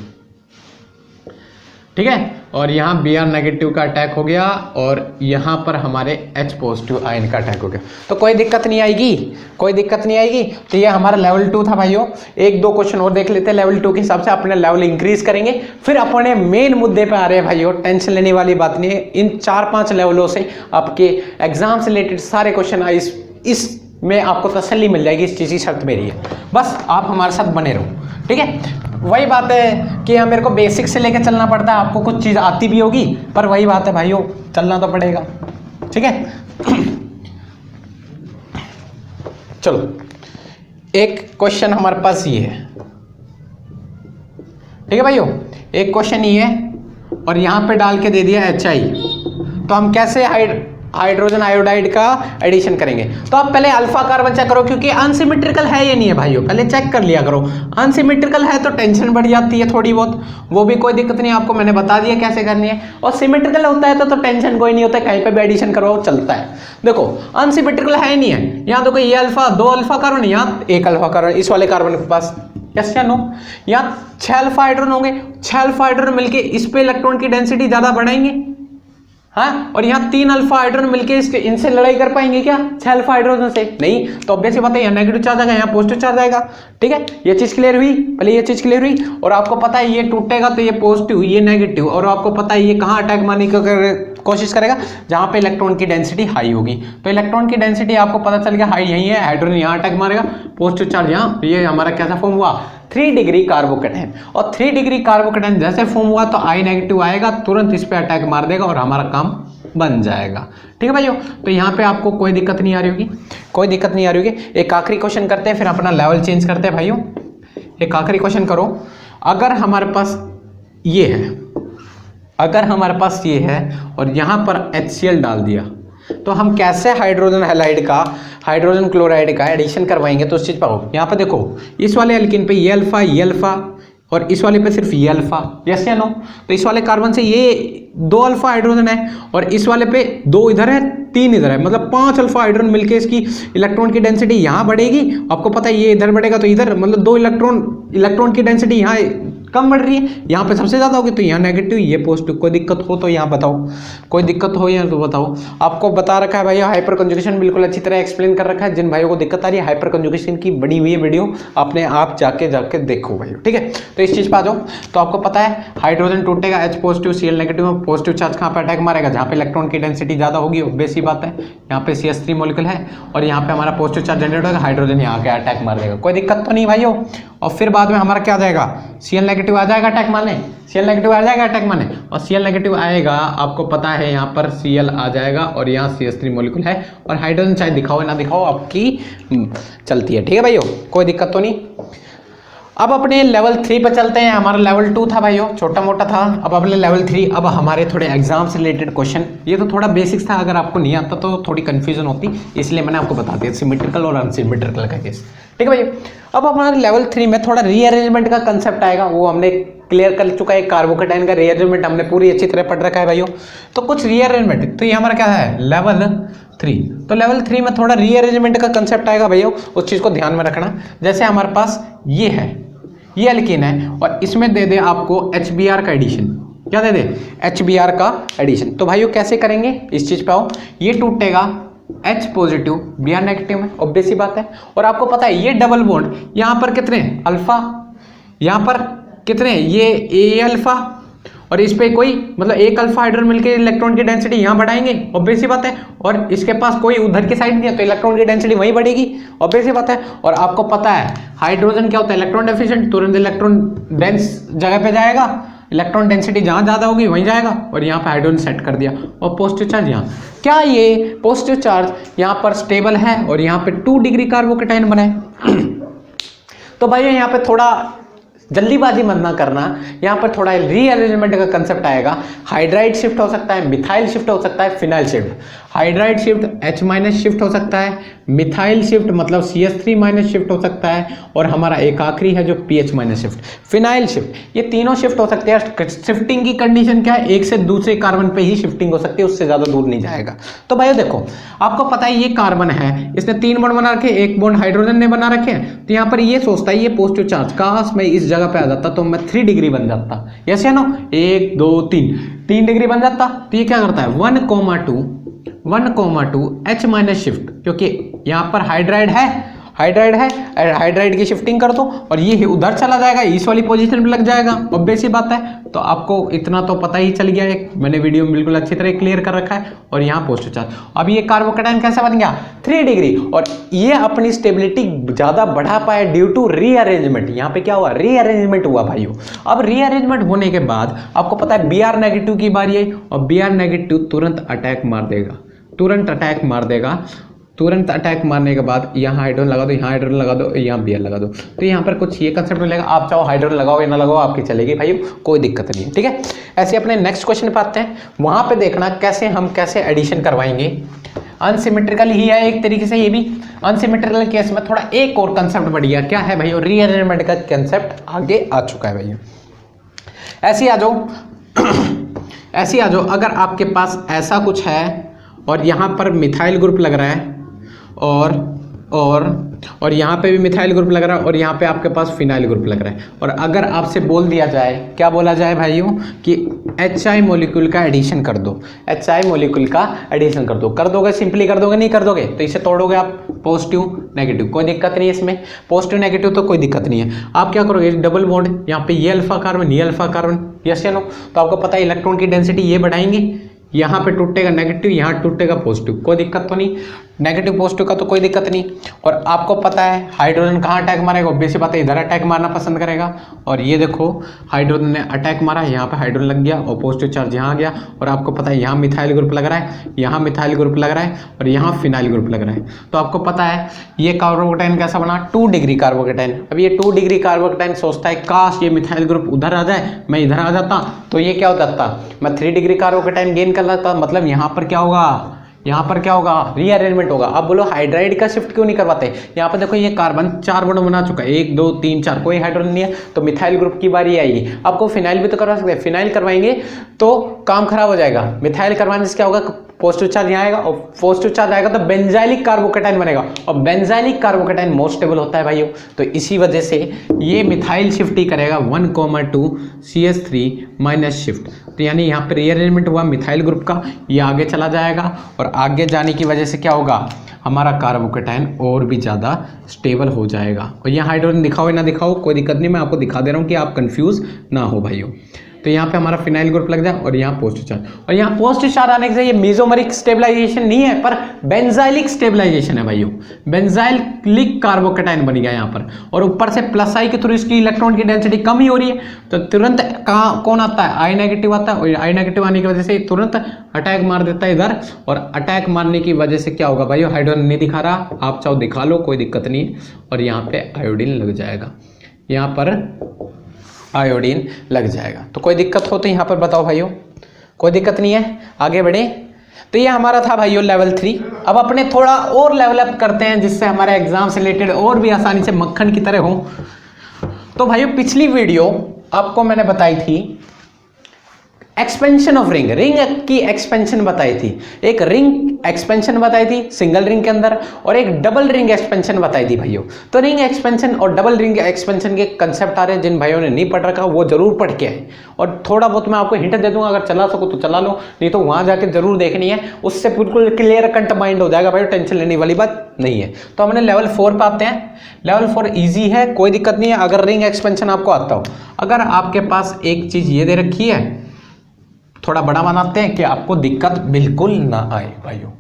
[SPEAKER 1] ठीक है। और यहाँ Br नेगेटिव का अटैक हो गया और यहाँ पर हमारे H पॉजिटिव आयन का अटैक हो गया, तो कोई दिक्कत नहीं आएगी, कोई दिक्कत नहीं आएगी। तो ये हमारा लेवल 2 था भाइयों। 1-2 क्वेश्चन और देख लेते हैं लेवल 2 के हिसाब से, अपने लेवल इंक्रीज करेंगे, फिर अपने मेन मुद्दे पे आ रहे हैं भाइयों। टेंशन लेने वाली बात नहीं है, इन 4-5 लेवलों से आपके एग्जाम से रिलेटेड सारे क्वेश्चन इस में आपको तसल्ली मिल जाएगी, इस चीज़ की शर्त मेरी है, बस आप हमारे साथ बने रहो, ठीक है। वही बात है कि मेरे को बेसिक से लेकर चलना पड़ता है, आपको कुछ चीज़ आती भी होगी पर वही बात है भाइयों, चलना तो पड़ेगा, ठीक है। चलो एक क्वेश्चन हमारे पास ये है, ठीक है भाइयों, एक क्वेश्चन ये है और यहाँ पे डाल के दे दिया HI, तो हम कैसे हाइड्रोजन आयोडाइड का एडिशन करेंगे। तो आप पहले अल्फा कार्बन चेक करो, क्योंकि अनसिमेट्रिकल है या नहीं है भाइयों, पहले चेक कर लिया करो। अनसिमेट्रिकल है तो टेंशन बढ़ जाती है थोड़ी बहुत, वो भी कोई दिक्कत नहीं, आपको मैंने बता दिया कैसे करनी है। और सिमेट्रिकल होता है तो टेंशन कोई नहीं होता, कहीं पे भी एडिशन करो चलता है। देखो अनसिमेट्रिकल है नहीं है, यहाँ देखो ये अल्फा 2 अल्फा कार्बन, यहाँ 1 अल्फा कार्बन, इस वाले कार्बन के पास, यस या नो। यहाँ 6 अल्फा हाइड्रोजन होंगे, 6 अल्फा हाइड्रोजन मिलके इस पे इलेक्ट्रॉन की डेंसिटी ज्यादा बढ़ाएंगे, हाँ, और यहाँ 3 अल्फा हाइड्रोजन मिलके इनसे लड़ाई कर पाएंगे क्या 6 अल्फा हाइड्रोजन से, नहीं। तो ऑब्वियस बात है यहाँ नेगेटिव चार्ज आएगा, यहाँ पॉजिटिव चार्ज आएगा, ठीक है। ये चीज क्लियर हुई, पहले ये चीज क्लियर हुई। और आपको पता है ये टूटेगा तो ये पॉजिटिव ये नेगेटिव, और आपको पता है ये कहाँ अटैक मारने की कोशिश करेगा, जहाँ पे इलेक्ट्रॉन की डेंसिटी हाई होगी। तो इलेक्ट्रॉन की डेंसिटी आपको पता चल गया हाई यही है, हाइड्रोजन यहाँ अटैक मारेगा, पॉजिटिव चार्ज यहाँ, ये हमारा कैसा फॉर्म हुआ 3 डिग्री कार्बोकेटाइन। और 3 डिग्री कार्बोकेटाइन जैसे फॉर्म हुआ तो I नेगेटिव आएगा, तुरंत इस पे अटैक मार देगा और हमारा काम बन जाएगा, ठीक है भाइयों। तो यहाँ पे आपको कोई दिक्कत नहीं आ रही होगी, कोई दिक्कत नहीं आ रही होगी। एक आखिरी क्वेश्चन करते हैं, फिर अपना लेवल चेंज करते हैं भाइयों। एक आखिरी क्वेश्चन करो, अगर हमारे पास ये है, अगर हमारे पास ये है और यहाँ पर HCl डाल दिया, तो हम कैसे हाइड्रोजन हैलाइड का हाइड्रोजन क्लोराइड का एडिशन करवाएंगे। तो उस चीज पर यहाँ पे देखो, इस वाले एल्कीन पे ये अल्फा और इस वाले पे सिर्फ ये अल्फा, यस या नो। तो इस वाले कार्बन से ये 2 अल्फा हाइड्रोजन है और इस वाले पे 2 इधर है 3 इधर है, मतलब 5 अल्फा हाइड्रोजन मिलके इसकी इलेक्ट्रॉन की डेंसिटी यहाँ बढ़ेगी। आपको पता है ये इधर बढ़ेगा तो इधर, मतलब 2 इलेक्ट्रॉन की डेंसिटी यहाँ कम बढ़ रही है, यहाँ पे सबसे ज्यादा होगी, तो यहाँ नेगेटिव ये पॉजिटिव। कोई दिक्कत हो तो यहाँ बताओ, कोई दिक्कत हो या तो बताओ। आपको बता रखा है भैया हाइपर कंजुगेशन बिल्कुल अच्छी तरह एक्सप्लेन कर रखा है। जिन भाइयों को दिक्कत आ रही है हाइपर कंजुगेशन की बनी हुई है वीडियो, अपने आप जाके देखो भाई, ठीक है। तो इस चीज पे आ जाओ। तो आपको पता है हाइड्रोजन टूटेगा H पॉजिटिव Cl नेगेटिव में, पॉजिटिव चार्ज कहाँ पे अटैक मारेगा, जहाँ पे इलेक्ट्रॉन की डेंसिटी ज्यादा होगी, ऑब्वियस सी बात है। यहाँ पे CH3 मॉलिक्यूल है और यहाँ पे हमारा पॉजिटिव चार्ज जनरेट होगा, हाइड्रोजन यहाँ के अटैक मार देगा, कोई दिक्कत तो नहीं भाइयों। और फिर बाद में हमारा क्या आ जाएगा, Cl नेगेटिव आ जाएगा अटैक मारने, Cl नेगेटिव आ जाएगा अटैक मारने, और Cl नेगेटिव आएगा, आपको पता है यहाँ पर Cl आ जाएगा और यहाँ CH3 मॉलिक्यूल है, और हाइड्रोजन चाहे दिखाओ ना दिखाओ आपकी चलती है, ठीक है भाइयों, कोई दिक्कत तो नहीं। अब अपने लेवल 3 पर चलते हैं। हमारा लेवल 2 था भाइयों, छोटा मोटा था। अब अपने लेवल 3, अब हमारे थोड़े एग्जाम से रिलेटेड क्वेश्चन, ये तो थोड़ा बेसिक्स था, अगर आपको नहीं आता तो थोड़ी कंफ्यूजन होती, इसलिए मैंने आपको बता दिया सिमेट्रिकल और अनसिमेट्रिकल का केस, ठीक है भाइयों। अब हमारे लेवल 3 में थोड़ा रीअरेंजमेंट का कंसेप्ट आएगा, वो हमने क्लियर कर चुका है। कार्बोकेटाइन का रीअरेंजमेंट हमने पूरी अच्छी तरह पढ़ रखा है भाइयों। तो कुछ रीअरेंजमेंट, तो ये हमारा क्या है लेवल 3। तो लेवल 3 में थोड़ा रीअरेंजमेंट का कंसेप्ट आएगा भैया, उस चीज को ध्यान में रखना। जैसे हमारे पास ये है, ये एल्कीन है और इसमें दे दे आपको HBr का एडिशन, क्या दे दे HBr का एडिशन। तो भाइयों कैसे करेंगे इस चीज पे आओ। ये टूटेगा H पॉजिटिव Br नेगेटिव में, ऑब्वियस सी बात है। और आपको पता है ये डबल बॉन्ड यहाँ पर कितने अल्फा, यहाँ पर कितने, ये ए अल्फा और इस पे कोई मतलब एक अल्फा हाइड्रोजन मिलकर इलेक्ट्रॉन की डेंसिटी यहाँ बढ़ाएंगे, ऑब्वियस सी बात है, और इसके पास कोई उधर की साइड नहीं है तो इलेक्ट्रॉन की डेंसिटी वहीं बढ़ेगी, ऑब्वियस सी बात है। और आपको पता है हाइड्रोजन क्या होता है, इलेक्ट्रॉन डेफिशिएंट, तुरंत इलेक्ट्रॉन डेंस जगह पे जाएगा, इलेक्ट्रॉन डेंसिटी जहां ज्यादा होगी वहीं जाएगा, और यहाँ पे हाइड्रोजन सेट कर दिया। और पॉजिटिव चार्ज यहाँ, क्या ये पॉजिटिव चार्ज यहाँ पर स्टेबल है और यहाँ पे 2 डिग्री कार्बोकेटाइन बने। तो भाई यहाँ पे थोड़ा जल्दीबाजी मत ना करना, यहाँ पर थोड़ा रीअरेंजमेंट का कंसेप्ट आएगा। हाइड्राइड शिफ्ट हो सकता है, मिथाइल शिफ्ट हो सकता है, phenyl shift. Hydride shift H- shift हो सकता है, मिथाइल शिफ्ट मतलब CH3- शिफ्ट हो सकता है, और हमारा एक आखिरी है जो PH- शिफ्ट, फिनाइल शिफ्ट। ये तीनों शिफ्ट हो सकते हैं। शिफ्टिंग की कंडीशन क्या है, एक से दूसरे कार्बन पे ही शिफ्टिंग हो सकती है, उससे ज्यादा दूर नहीं जाएगा। तो भाई देखो, आपको पता है ये कार्बन है, इसने 3 बॉन्ड बना रखे, एक बॉन्ड हाइड्रोजन ने बना रखे हैं, तो यहाँ पर ये सोचता है ये पॉजिटिव चार्ज, काश मैं इस जगह पे आ जाता तो मैं 3 डिग्री बन जाता, यस या नो, 1 2 3 डिग्री बन जाता। तो ये क्या करता है 1,2 H- शिफ्ट, क्योंकि यहाँ पर हाइड्राइड है, हाइड्राइड की शिफ्टिंग कर दो और ये उधर चला जाएगा, इस वाली पोजीशन पे लग जाएगा, ऑब्वियस सी बात है। तो आपको इतना तो पता ही चल गया है, मैंने वीडियो में बिल्कुल अच्छी तरह क्लियर कर रखा है। और यहाँ पॉजिटिव चार्ज, अब ये कार्बोकेटाइन कैसे बन गया 3 डिग्री, और ये अपनी स्टेबिलिटी ज्यादा बढ़ा पाए ड्यू टू रीअरेंजमेंट। यहाँ पे क्या हुआ, रीअरेंजमेंट हुआ भाइयों। अब रीअरेंजमेंट होने के बाद आपको पता है Br- की बारी है, और Br- तुरंत अटैक मार देगा, तुरंत अटैक मारने के बाद यहाँ हाइड्रोजन लगा दो, यहाँ हाइड्रोजन लगा दो, यहाँ Br लगा दो। तो यहाँ पर कुछ ये कंसेप्ट मिलेगा, आप चाहो हाइड्रोजन लगाओ या ना लगाओ आपकी चलेगी भाई, कोई दिक्कत नहीं है, ठीक है। ऐसे अपने नेक्स्ट क्वेश्चन पे आते हैं, वहां पे देखना कैसे एडिशन करवाएंगे। अनसिमेट्रिकल ही है एक तरीके से, ये भी अनसिमेट्रिकल केस में थोड़ा एक और कंसेप्ट बढ़ गया, क्या है भाई, रीअरेंजमेंट का कंसेप्ट आगे आ चुका है भाई। ऐसे आ जाओ, अगर आपके पास ऐसा कुछ है और यहाँ पर मिथाइल ग्रुप लग रहा है, और यहाँ पे भी मिथाइल ग्रुप लग रहा है, और यहाँ पे आपके पास फिनाइल ग्रुप लग रहा है, और अगर आपसे बोल दिया जाए, क्या बोला जाए भाइयों कि HI मॉलिक्यूल का एडिशन कर दो, HI मॉलिक्यूल का एडिशन कर दो, कर दोगे, सिंपली कर दोगे, नहीं कर दोगे तो इसे तोड़ोगे आप, पॉजिटिव नेगेटिव, कोई दिक्कत नहीं है इसमें, पॉजिटिव नेगेटिव तो कोई दिक्कत नहीं है। आप क्या करोगे, डबल बॉन्ड, यहाँ पे ये अल्फा कार्बन, ये अल्फा कार्बन, यस या नो, तो आपको पता है इलेक्ट्रॉन की डेंसिटी ये बढ़ाएंगे, यहाँ पे टूटेगा नेगेटिव, यहाँ टूटेगा पॉजिटिव, कोई दिक्कत तो नहीं, नेगेटिव पॉजिटिव का तो कोई दिक्कत नहीं। और आपको पता है हाइड्रोजन कहाँ अटैक मारेगा, ऑब्वियस बात है इधर अटैक मारना पसंद करेगा, और ये देखो हाइड्रोजन ने अटैक मारा, यहाँ पे हाइड्रोजन लग गया और पॉजिटिव चार्ज यहाँ गया, और आपको पता है यहाँ मिथाइल ग्रुप लग रहा है, यहाँ मिथाइल ग्रुप लग रहा है, और यहाँ फिनाइल ग्रुप लग रहा है। तो आपको पता है ये कार्बोकेटाइन कैसा बना, 2 डिग्री कार्बोकेटाइन। अब ये 2 डिग्री कार्बोकेटाइन सोचता है काश ये मिथाइल ग्रुप उधर आ जाए, मैं इधर आ जाता तो ये क्या हो जाता, मैं 3 डिग्री कार्बोकेटाइन गेन कर लेता। मतलब यहाँ पर क्या होगा, रीअरेंजमेंट होगा। अब बोलो हाइड्राइड का शिफ्ट क्यों नहीं करवाते, यहाँ पर देखो ये कार्बन 4 बॉन्ड बना चुका है, 1 2 3 4, कोई हाइड्रोजन नहीं है, तो मिथाइल ग्रुप की बारी आएगी। आपको फिनाइल भी तो करवा सकते हैं, फिनाइल करवाएंगे तो काम खराब हो जाएगा। मिथाइल करवाने से क्या होगा, पॉजिटिव चार्ज यहाँ आएगा, और पॉजिटिव चार्ज आएगा तो बेंजाइलिक कार्बोकेटाइन बनेगा, और बेंजाइलिक कार्बोकेटाइन मोस्ट स्टेबल होता है भाइयों। तो इसी वजह से ये मिथाइल शिफ्ट ही करेगा 1,2 CH3- शिफ्ट। तो यानी यहाँ पर रीअरेंजमेंट हुआ मिथाइल ग्रुप का, ये आगे चला जाएगा, और आगे जाने की वजह से क्या होगा, हमारा कार्बोकेटाइन और भी ज़्यादा स्टेबल हो जाएगा। और यहाँ हाइड्रोजन दिखाओ या ना दिखाओ कोई दिक्कत नहीं, मैं आपको दिखा दे रहा हूँ कि आप कंफ्यूज ना हो भाइयों। तो यहाँ पे हमारा फिनाइल ग्रुप लग जाए, और यहाँ पॉजिटिव चार्ज, और यहाँ पॉजिटिव चार्ज आने से ये मेसोमेरिक स्टेबलाइजेशन नहीं है पर बेंजाइलिक स्टेबलाइजेशन है भाइयों, बेंजाइलिक कार्बोकेटाइन बन गया यहाँ पर, और ऊपर से प्लस आई के थ्रू इसकी इलेक्ट्रॉन की डेंसिटी कम ही हो रही है, तो तुरंत कौन आता है, I- आता है, और I- आने की वजह से तुरंत अटैक मार देता है इधर, और अटैक मारने की वजह से क्या होगा भाई, हाइड्रोजन नहीं दिखा रहा, आप चाहो दिखा लो कोई दिक्कत नहीं है, और यहाँ पे आयोडीन लग जाएगा, यहाँ पर आयोडीन लग जाएगा। तो कोई दिक्कत हो तो यहाँ पर बताओ भाइयों, कोई दिक्कत नहीं है, आगे बढ़े। तो ये हमारा था भाइयों लेवल 3। अब अपने थोड़ा और लेवल अप करते हैं जिससे हमारे एग्जाम से रिलेटेड और भी आसानी से मक्खन की तरह हो। तो भाइयों पिछली वीडियो आपको मैंने बताई थी एक्सपेंशन ऑफ रिंग, रिंग की एक्सपेंशन बताई थी, एक रिंग एक्सपेंशन बताई थी सिंगल रिंग के अंदर, और एक डबल रिंग एक्सपेंशन बताई थी भाइयों। तो रिंग एक्सपेंशन और डबल रिंग एक्सपेंशन के कंसेप्ट आ रहे हैं, जिन भाइयों ने नहीं पढ़ रखा वो जरूर पढ़ के आए, और थोड़ा बहुत मैं आपको हिंट दे दूंगा, अगर चला सको तो चला लो, नहीं तो वहां जाके जरूर देखनी है, उससे बिल्कुल क्लियर कट माइंड हो जाएगा भाई, टेंशन लेने वाली बात नहीं है। तो हमने लेवल 4 पे आते हैं। लेवल 4 इजी है, कोई दिक्कत नहीं है अगर रिंग एक्सपेंशन आपको आता हो। अगर आपके पास एक चीज ये दे रखी है, थोड़ा बड़ा बनाते हैं कि आपको दिक्कत बिल्कुल ना आए भाइयों।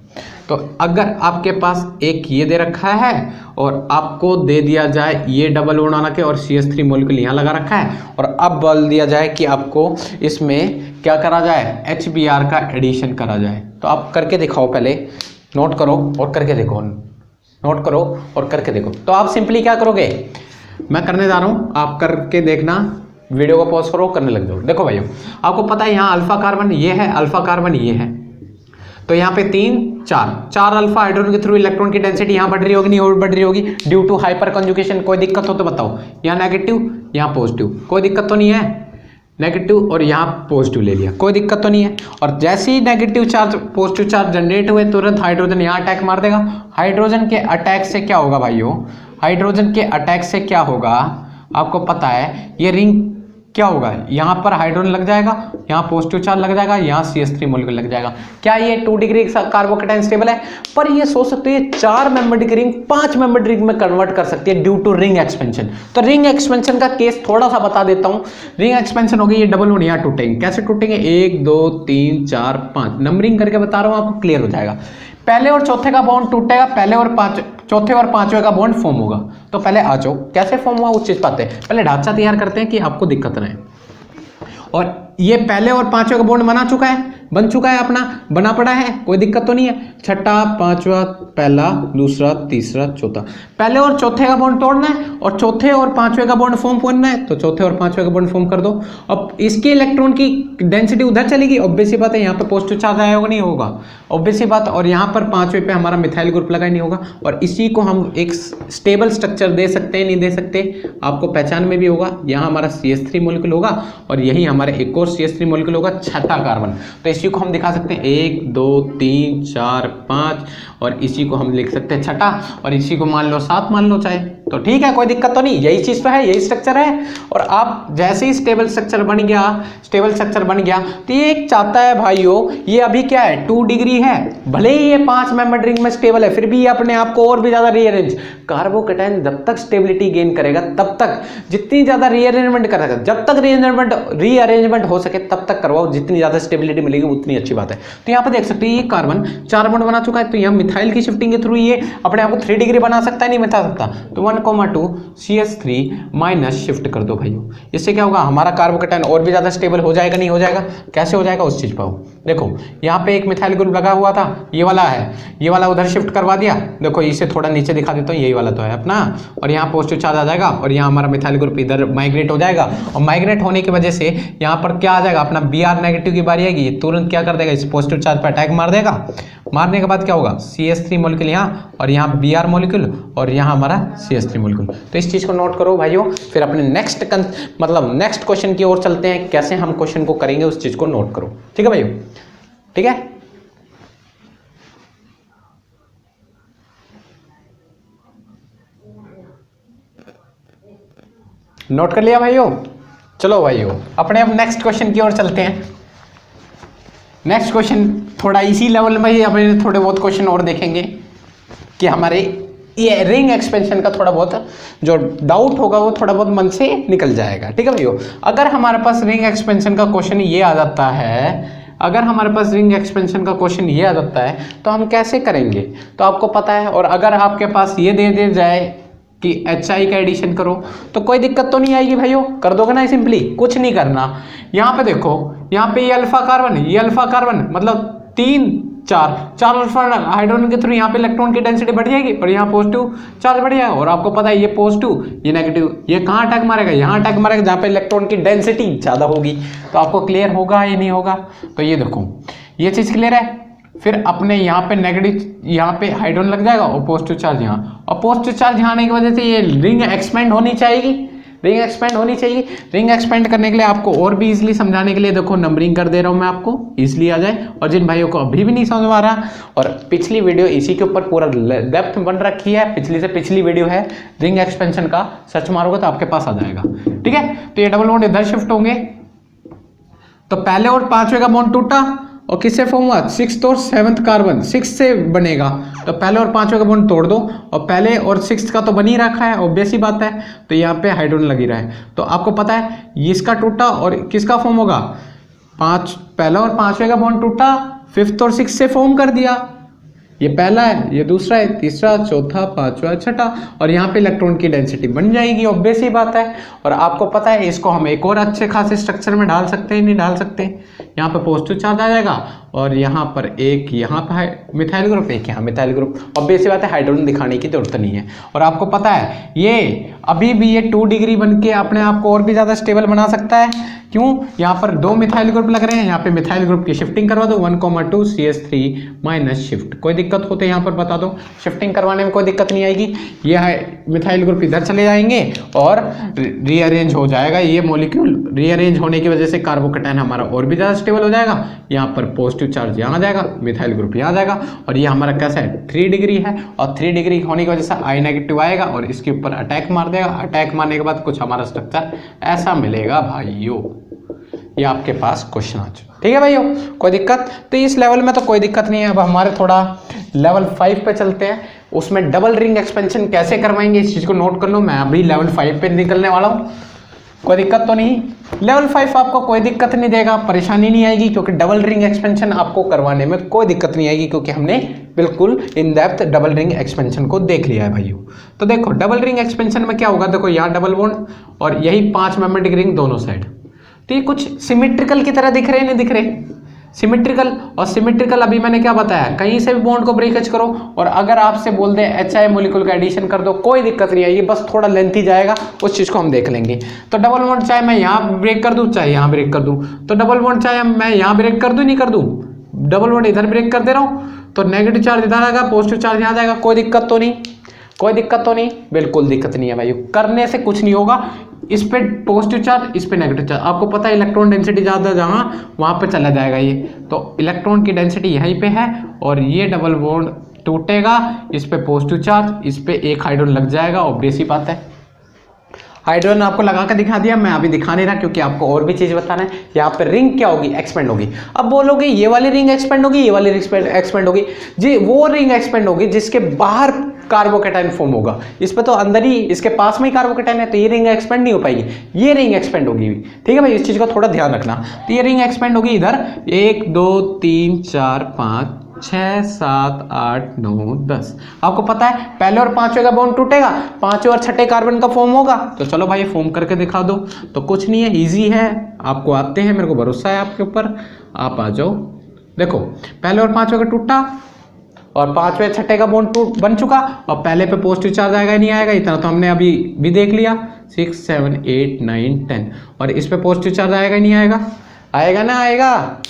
[SPEAKER 1] तो अगर आपके पास एक ये दे रखा है और आपको दे दिया जाए ये डबल बॉन्ड बना के और CH3 मॉलिक्यूल यहाँ लगा रखा है, और अब बोल दिया जाए कि आपको इसमें क्या करा जाए, HBr का एडिशन करा जाए, तो आप करके दिखाओ, पहले नोट करो और करके देखो, नोट करो और करके देखो। तो आप सिंपली क्या करोगे, मैं करने जा रहा हूँ, आप करके देखना, वीडियो को पॉज करो, करने लग जाओ। देखो भाइयों, आपको पता है यहाँ अल्फा कार्बन ये है, अल्फा कार्बन ये है, तो यहाँ पे 3 4 अल्फा हाइड्रोजन के थ्रू इलेक्ट्रॉन की डेंसिटी यहाँ बढ़ रही होगी, नहीं और बढ़ रही होगी ड्यू टू हाइपर कंजुगेशन। कोई दिक्कत हो तो बताओ, यहाँ नेगेटिव यहाँ पॉजिटिव, कोई दिक्कत तो नहीं है, नेगेटिव और यहाँ पॉजिटिव ले लिया, कोई दिक्कत तो नहीं है। और जैसे ही negative charge positive charge generate हुए, तुरंत हाइड्रोजन यहाँ अटैक मार देगा। हाइड्रोजन के अटैक से क्या होगा भाइयों, हाइड्रोजन के अटैक से क्या होगा आपको पता है, ये रिंग क्या होगा, यहाँ पर हाइड्रोजन लग जाएगा, यहाँ पॉजिटिव चार्ज लग जाएगा, यहाँ CH3 मॉलिक्यूल लग जाएगा। क्या ये 2 डिग्री कार्बोकेटाइन स्टेबल है? पर ये सोच सकते हैं 4 मेंबर्ड की रिंग 5 मेंबर्ड रिंग में कन्वर्ट कर सकती है ड्यू टू रिंग एक्सपेंशन। तो रिंग एक्सपेंशन का केस थोड़ा सा बता देता हूँ। रिंग एक्सपेंशन हो गई, ये डबल बॉन्ड यहाँ टूटेंगे, कैसे टूटेंगे, 1 2 3 4 5 नंबरिंग करके बता रहा हूँ, आपको क्लियर हो जाएगा। पहले और चौथे का बॉन्ड टूटेगा, पहले और चौथे और पांचवें का बॉन्ड फॉर्म होगा। तो पहले आ जाओ, कैसे फॉर्म हुआ उस चीज पाते हैं, पहले ढांचा तैयार करते हैं कि आपको दिक्कत ना आए। और ये पहले और पांचवें का बॉन्ड बना चुका है, बन चुका है, अपना बना पड़ा है, कोई दिक्कत तो नहीं है। छठा, पांचवा, पहला, दूसरा, तीसरा, चौथा, पहले और चौथे का बॉन्ड तोड़ना है और चौथे और पांचवें का बॉन्ड फॉर्म करना है, तो चौथे और पांचवें का बॉन्ड फॉर्म कर दो। अब इसके इलेक्ट्रॉन की डेंसिटी उधर चलेगी, ऑब्वियस सी बात है, यहाँ पे पॉजिटिव चार्ज आया होगा, नहीं होगा, ऑब्वियस सी बात। और यहाँ पर पांचवें पे हमारा मिथाइल ग्रुप लगा ही नहीं होगा, और इसी को हम एक स्टेबल स्ट्रक्चर दे सकते हैं, नहीं दे सकते, आपको पहचान में भी होगा। यहाँ हमारा CH3 मॉलिक्यूल होगा और यही हमारे एक और CH3 मॉलिक्यूल होगा, छठा कार्बन। तो इसी को हम दिखा सकते हैं 1 2 3 4 5, और इसी को हम लिख सकते हैं छठा, और इसी को मान लो 7 मान लो चाहे, तो ठीक है, कोई दिक्कत तो नहीं, यही चीज तो है, यही स्ट्रक्चर है। और आप जैसे ही स्टेबल स्ट्रक्चर बन गया, स्टेबल स्ट्रक्चर बन गया, तो ये चाहता है भाइयों, ये अभी क्या है 2 डिग्री है, भले ही ये 5 मेंबर रिंग में स्टेबल है, फिर भी ये अपने आप को और भी ज्यादा रीअरेंज, कार्बोकेटाइन जब तक स्टेबिलिटी गेन करेगा तब तक, जितनी ज्यादा रीअरेंजमेंट करेगा, जब तक रीअरेंजमेंट हो सके तब तक करवाओ, जितनी ज्यादा स्टेबिलिटी मिलेगी उतनी अच्छी बात है। तो यहाँ पे देख सकते हैं ये कार्बन 4 बॉन्ड बना चुका है, तो यहाँ मिथाइल की शिफ्टिंग के थ्रू ये अपने आप को 3 डिग्री बना सकता है, नहीं बता सकता, तो 1,2 CH3 माइनस शिफ्ट कर दो भाइयों। इससे क्या होगा, हमारा कार्बोकेटाइन और भी ज्यादा स्टेबल हो जाएगा, नहीं हो जाएगा, कैसे हो जाएगा उस चीज पर। देखो यहाँ पे एक मिथाइल ग्रुप लगा हुआ था, ये वाला है, ये वाला उधर शिफ्ट करवा दिया, देखो इसे थोड़ा नीचे दिखा देता हूँ, यही वाला तो है अपना, और यहाँ पॉजिटिव चार्ज आ जाएगा, और यहाँ हमारा मिथाइल ग्रुप इधर माइग्रेट हो जाएगा, और माइग्रेट होने की वजह से यहाँ पर क्या आ जाएगा, अपना Br नेगेटिव की बारी आएगी, तुरंत क्या कर देगा, इस पॉजिटिव चार्ज पर अटैक मार देगा। मारने के बाद क्या होगा, CH3 मॉलिक्यूल यहाँ, और यहाँ Br मॉलिक्यूल, और यहाँ हमारा CH3 मॉलिक्यूल। तो इस चीज को नोट करो भाइयों, फिर अपने नेक्स्ट क्वेश्चन की ओर चलते हैं, कैसे हम क्वेश्चन को करेंगे उस चीज को नोट करो, ठीक है भाइयों, ठीक है। नोट कर लिया भाइयों, चलो भाइयों अपने अब नेक्स्ट क्वेश्चन की ओर चलते हैं। नेक्स्ट क्वेश्चन थोड़ा इसी लेवल में ही अपने थोड़े बहुत क्वेश्चन और देखेंगे कि हमारे ये रिंग एक्सपेंशन का थोड़ा बहुत जो डाउट होगा वो थोड़ा बहुत मन से निकल जाएगा, ठीक है भाइयों। अगर हमारे पास रिंग एक्सपेंशन का क्वेश्चन ये आ जाता है, अगर हमारे पास रिंग एक्सपेंशन का क्वेश्चन ये आ जाता है तो हम कैसे करेंगे, तो आपको पता है। और अगर आपके पास ये दे दिया जाए कि HI का एडिशन करो, तो कोई दिक्कत तो नहीं आएगी भाइयों, कर दोगे ना, सिंपली कुछ नहीं करना। यहाँ पे देखो, यहाँ पे ये अल्फा कार्बन, ये अल्फा कार्बन, मतलब 3 4 अल्फा हाइड्रोजन के थ्रू यहाँ पे इलेक्ट्रॉन की डेंसिटी बढ़ जाएगी, और यहाँ पॉजिटिव चार्ज बढ़ जाएगा, और आपको पता है ये पॉजिटिव ये नेगेटिव, ये कहाँ अटैक मारेगा, यहाँ अटैक मारेगा जहाँ पे इलेक्ट्रॉन की डेंसिटी ज्यादा होगी। तो आपको क्लियर होगा या नहीं होगा, तो ये देखो ये चीज क्लियर है। फिर अपने यहाँ पे नेगेटिव, यहाँ पे हाइड्रोजन लग जाएगा और पॉजिटिव चार्ज यहाँ, और पॉजिटिव चार्ज यहाँ आने की वजह से ये रिंग एक्सपेंड होनी चाहिए, रिंग एक्सपेंड होनी चाहिए। रिंग एक्सपेंड करने के लिए आपको और भी इजीली समझाने के लिए देखो नंबरिंग कर दे रहा हूं मैं आपको, इजीली आ जाए। और जिन भाइयों को अभी भी नहीं समझ में आ रहा, और पिछली वीडियो इसी के ऊपर पूरा डेप्थ बन रखी है, पिछली से पिछली वीडियो है रिंग एक्सपेंशन का, सर्च मारोगे तो आपके पास आ जाएगा। ठीक है, तो ये डबल बॉन्ड इधर शिफ्ट होंगे, तो पहले और पांचवें का बॉन्ड टूटा और किससे फॉर्म हुआ, 6th और 7th कार्बन 6 से बनेगा, तो पहले और पांचवें का बॉन्ड तोड़ दो, और पहले और 6th का तो बन ही रखा है, ऑब्वियस ही बात है, तो यहाँ पे हाइड्रोजन लगी रहा है। तो आपको पता है इसका टूटा और किसका फॉर्म होगा, पहला और पांचवें का बॉन्ड टूटा, 5th और 6th से फॉर्म कर दिया, ये पहला है, ये दूसरा है, तीसरा, चौथा, पांचवा, छठा, और यहाँ पे इलेक्ट्रॉन की डेंसिटी बन जाएगी, ऑब्वियस ही बात है। और आपको पता है इसको हम एक और अच्छे खासे स्ट्रक्चर में डाल सकते हैं, नहीं डाल सकते, यहाँ पे पॉजिटिव चार्ज आ जाएगा, और यहाँ पर एक यहाँ पे मिथाइल ग्रुप, एक यहाँ मिथाइल ग्रुप, ऑब्वियस ही बात है हाइड्रोजन दिखाने की जरूरत नहीं है। और आपको पता है ये अभी भी ये 2 डिग्री बन के अपने आप को और भी ज़्यादा स्टेबल बना सकता है, क्यों, यहाँ पर 2 मिथाइल ग्रुप लग रहे हैं, यहाँ पे मिथाइल ग्रुप की शिफ्टिंग करवा दो, 1,2 CH3 माइनस शिफ्ट, कोई दिक्कत होते यहाँ पर बता दो, शिफ्टिंग करवाने में कोई दिक्कत नहीं आएगी। ये है मिथाइल ग्रुप इधर चले जाएंगे और रीअरेंज हो जाएगा, ये मॉलिक्यूल रीअरेंज होने की वजह से कार्बोकेटायन हमारा और भी ज़्यादा स्टेबल हो जाएगा, यहाँ पर पॉजिटिव चार्ज यहाँ आ जाएगा, मिथाइल ग्रुप यहाँ आ जाएगा, और ये हमारा कैसा है 3 डिग्री है, और 3 डिग्री होने की वजह से I नेगेटिव आएगा और इसके ऊपर अटैक मार देगा, अटैक मारने के बाद कुछ हमारा स्ट्रक्चर ऐसा मिलेगा भाइयों, ये आपके पास क्वेश्चन आ चुका। ठीक है भाइयों, कोई दिक्कत, तो इस लेवल में तो कोई दिक्कत नहीं है। अब हमारे थोड़ा लेवल 5 पे चलते हैं, उसमें डबल रिंग एक्सपेंशन कैसे करवाएंगे इस चीज को नोट कर लो, मैं अभी लेवल 5 पे निकलने वाला हूँ, कोई दिक्कत तो नहीं। लेवल 5 आपको कोई दिक्कत नहीं देगा, परेशानी नहीं आएगी, क्योंकि डबल रिंग एक्सपेंशन आपको करवाने में कोई दिक्कत नहीं आएगी, क्योंकि हमने बिल्कुल in depth double ring expansion को देख लिया है भाइयों। तो देखो डबल रिंग एक्सपेंशन में क्या होगा, देखो यहाँ डबल बॉन्ड और यही 5 मेंबर रिंग दोनों साइड, तो ये कुछ सिमेट्रिकल की तरह दिख रहे नहीं दिख रहे, सिमेट्रिकल। और सिमेट्रिकल अभी मैंने क्या बताया, कहीं से भी बॉन्ड को ब्रेकेज करो, और अगर आपसे बोल दे HI मॉलिक्यूल का एडिशन कर दो, कोई दिक्कत नहीं आएगी, बस थोड़ा लेंथी जाएगा, उस चीज को हम देख लेंगे। तो डबल बॉन्ड चाहे मैं यहाँ ब्रेक कर दूं चाहे यहाँ ब्रेक कर दूं, तो डबल बॉन्ड चाहे मैं यहाँ ब्रेक कर दूं नहीं कर दूं, डबल बॉन्ड इधर ब्रेक कर दे रहा हूँ, तो नेगेटिव चार्ज इधर आएगा, पॉजिटिव चार्ज यहाँ जाएगा, कोई दिक्कत तो नहीं, कोई दिक्कत तो नहीं, बिल्कुल दिक्कत नहीं है भाई, करने से कुछ नहीं होगा। इस पे पॉजिटिव चार्ज, इस पे नेगेटिव चार्ज, आपको पता है इलेक्ट्रॉन डेंसिटी ज़्यादा जहाँ वहाँ पे चला जाएगा ये, तो इलेक्ट्रॉन की डेंसिटी यहीं पे है, और ये डबल बॉन्ड टूटेगा, इस पे पॉजिटिव चार्ज, इस पे एक हाइड्रोजन लग जाएगा, ऑब्वियस ही बात है। हाइड्रोजन आपको लगा कर दिखा दिया, मैं अभी दिखा नहीं रहा क्योंकि आपको और भी चीज बताना है। यहाँ पे रिंग क्या होगी, एक्सपेंड होगी। अब बोलोगे ये वाली रिंग एक्सपेंड होगी, ये वाली रिंग एक्सपेंड होगी जी, वो रिंग एक्सपेंड होगी जिसके बाहर कार्बोकेटाइन फॉर्म होगा, इस पे तो अंदर ही इसके पास में ही कार्बोकेटाइन है, तो ये रिंग एक्सपेंड नहीं हो पाएगी, ये रिंग एक्सपेंड होगी। ठीक है भाई, इस चीज का थोड़ा ध्यान रखना। तो ये रिंग एक्सपेंड होगी इधर 1 2 3 4 5 6 7 8 9 10। आपको पता है पहले और पांचवें का बॉन्ड टूटेगा, पांचवें और छठे कार्बन का फॉर्म होगा। तो चलो भाई फॉर्म करके दिखा दो। तो कुछ नहीं है, इजी है, आपको आते हैं, मेरे को भरोसा है आपके ऊपर, आप आ जाओ। देखो पहले और पांचवें का टूटा और पांचवें छठे का बॉन्ड बन चुका, और पहले पे पॉजिटिव चार्ज आएगा नहीं आएगा, इतना तो हमने अभी भी देख लिया, 6 7 8 9 10, और इस पे पॉजिटिव चार्ज आएगा नहीं आएगा, आएगा ना आएगा।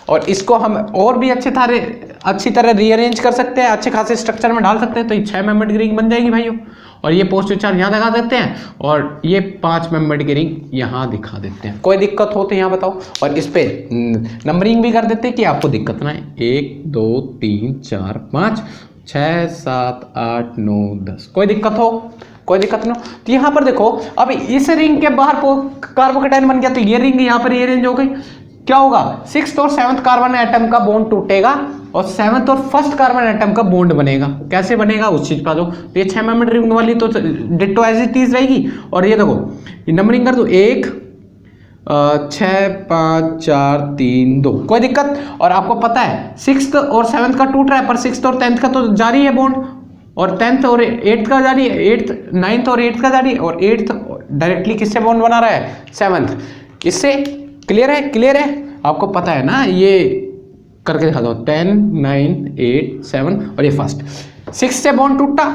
[SPEAKER 1] और इसको हम और भी अच्छी तरह रीअरेंज कर सकते हैं, अच्छे खासे स्ट्रक्चर में डाल सकते हैं, तो ये 6 मेंबर की रिंग बन जाएगी भाइयों। और ये पॉजिटिव चार्ज यहाँ दिखा देते हैं, और ये 5 मेंबर की रिंग यहाँ दिखा देते हैं। कोई दिक्कत हो तो यहाँ बताओ, और इस पे नंबरिंग भी कर देते हैं कि आपको दिक्कत ना है। 1 2 3 4 5 6 7 8 9 10, कोई दिक्कत हो, कोई दिक्कत नहीं हो। तो यहाँ पर देखो, अब इस रिंग के बाहर कार्बोकेटाइन बन गया, तो ये रिंग यहाँ पर रीअरेंज हो गई। क्या होगा, 6th और 7th कार्बन एटम का बॉन्ड टूटेगा और 7th और 1st कार्बन एटम का बॉन्ड बनेगा। कैसे बनेगा उस चीज पर दो। तो ये 6 मेंबर रिंग वाली तो डिट्टो एज इट इज रहेगी। और ये देखो ये नंबरिंग कर दो, 1 6 5 4 3 2, कोई दिक्कत। और आपको पता है 6th और 7th का टूट रहा है, पर 6th और 10th का तो जारी है बॉन्ड, और 10th और 8th का जारी है, 8th 9th और 8th का जारी है, और 8th डायरेक्टली किससे बॉन्ड बना रहा है, 7th। इससे क्लियर है, क्लियर है, आपको पता है ना। ये करके दिखा दो, 10 9 8 7, और ये फर्स्ट 6 से बॉन्ड टूटा,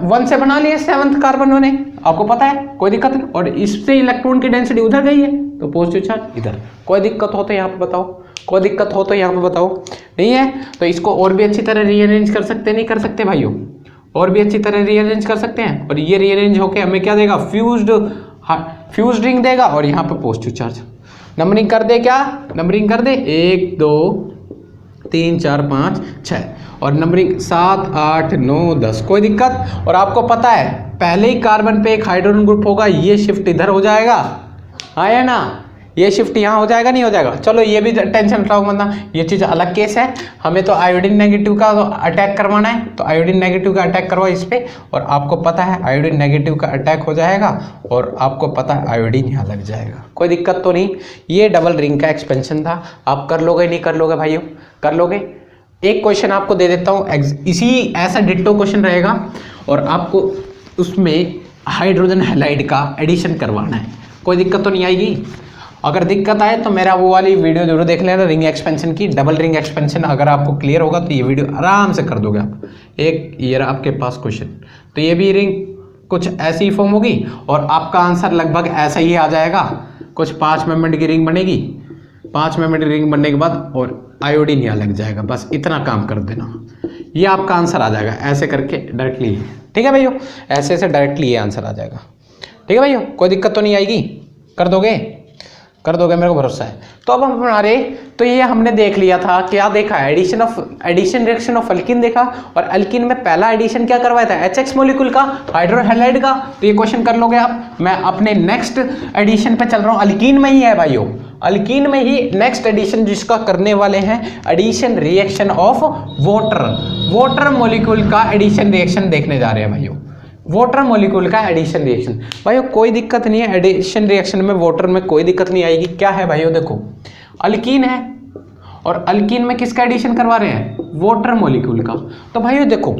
[SPEAKER 1] 1 से बना लिया 7th कार्बन ने, आपको पता है, कोई दिक्कत नहीं। और इससे इलेक्ट्रॉन की डेंसिटी उधर गई है, तो पॉजिटिव चार्ज इधर। कोई दिक्कत हो तो यहाँ पे बताओ, कोई दिक्कत हो तो यहाँ पे बताओ। नहीं है तो इसको और भी अच्छी तरह रीअरेंज कर सकते, नहीं कर सकते भाइयों, और भी अच्छी तरह रीअरेंज कर सकते हैं। और ये रीअरेंज होके हमें क्या देगा, फ्यूज्ड फ्यूज रिंग देगा और यहाँ पे पॉजिटिव चार्ज। नंबरिंग कर दे, क्या नंबरिंग कर दे, 1 2 3 4 5 6 और नंबरिंग 7 8 9 10, कोई दिक्कत। और आपको पता है पहले ही कार्बन पे एक हाइड्रोजन ग्रुप होगा, ये शिफ्ट इधर हो जाएगा, हाँ या ना, ये शिफ्ट यहाँ हो जाएगा, नहीं हो जाएगा। चलो ये भी टेंशन उठाओ बंदा, ये चीज़ अलग केस है। हमें तो आयोडीन नेगेटिव का अटैक करवाना है, तो आयोडीन नेगेटिव का अटैक करवाओ इस पे, और आपको पता है आयोडीन नेगेटिव का अटैक हो जाएगा और आपको पता है आयोडीन यहाँ लग जाएगा, कोई दिक्कत तो नहीं। ये डबल रिंग का एक्सपेंशन था, आप कर लोगे नहीं कर लोगे भाइयों, कर लोगे। एक क्वेश्चन आपको दे देता हूँ, इसी ऐसा डिट्टो क्वेश्चन रहेगा और आपको उसमें हाइड्रोजन हैलाइड का एडिशन करवाना है, कोई दिक्कत तो नहीं आएगी। अगर दिक्कत आए तो मेरा वो वाली वीडियो जरूर देख लेना, रिंग एक्सपेंशन की, डबल रिंग एक्सपेंशन। अगर आपको क्लियर होगा तो ये वीडियो आराम से कर दोगे आप। एक ये रहा आपके पास क्वेश्चन, तो ये भी रिंग कुछ ऐसी फॉर्म होगी और आपका आंसर लगभग ऐसा ही आ जाएगा। कुछ 5 मेंबर की रिंग बनेगी, 5 मेंबर की रिंग बनने के बाद और आयोडीन यहाँ लग जाएगा, बस इतना काम कर देना, ये आपका आंसर आ जाएगा। ऐसे करके डायरेक्टली, ठीक है भैया, ऐसे ऐसे डायरेक्टली ये आंसर आ जाएगा, ठीक है भैया, कोई दिक्कत तो नहीं आएगी, कर दोगे, कर दोगे, मेरे को भरोसा है। तो अब हम हमारे, तो ये हमने देख लिया था, क्या देखा है, एडिशन रिएक्शन ऑफ अल्कीन देखा, और अल्कीन में पहला एडिशन क्या करवाया था, HX मॉलिक्यूल का, हाइड्रोजन हैलाइड का। तो ये क्वेश्चन कर लोगे आप। मैं अपने नेक्स्ट एडिशन पे चल रहा हूँ, अल्कीन में ही है भाइयों, अल्कीन में ही नेक्स्ट एडिशन जिसका करने वाले हैं, addition reaction of water molecule का एडिशन रिएक्शन देखने जा रहे हैं भाइयों, वाटर मॉलिक्यूल का एडिशन रिएक्शन। भाइयों कोई दिक्कत नहीं है, एडिशन रिएक्शन में वाटर में कोई दिक्कत नहीं आएगी। क्या है भाइयों, देखो अल्कीन है और अल्कीन में किसका एडिशन करवा रहे हैं, वाटर मॉलिक्यूल का। तो भाइयों देखो,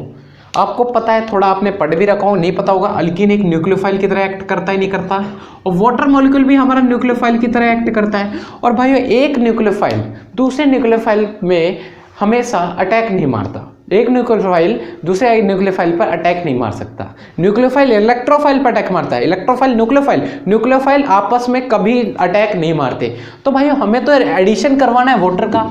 [SPEAKER 1] आपको पता है, थोड़ा आपने पढ़ भी रखा हो, नहीं पता होगा, अल्कीन एक न्यूक्लियोफाइल की तरह एक्ट करता है, नहीं करता है, और वाटर मॉलिक्यूल भी हमारा न्यूक्लियोफाइल की तरह एक्ट करता है। और भाइयों एक न्यूक्लियोफाइल दूसरे न्यूक्लियोफाइल में हमेशा अटैक नहीं मारता, एक न्यूक्लियोफाइल दूसरे न्यूक्लियोफाइल पर अटैक नहीं मार सकता। न्यूक्लियोफाइल इलेक्ट्रोफाइल पर अटैक मारता है, इलेक्ट्रोफाइल न्यूक्लियोफाइल आपस में कभी अटैक नहीं मारते। तो भाई हमें तो एडिशन करवाना है वाटर का,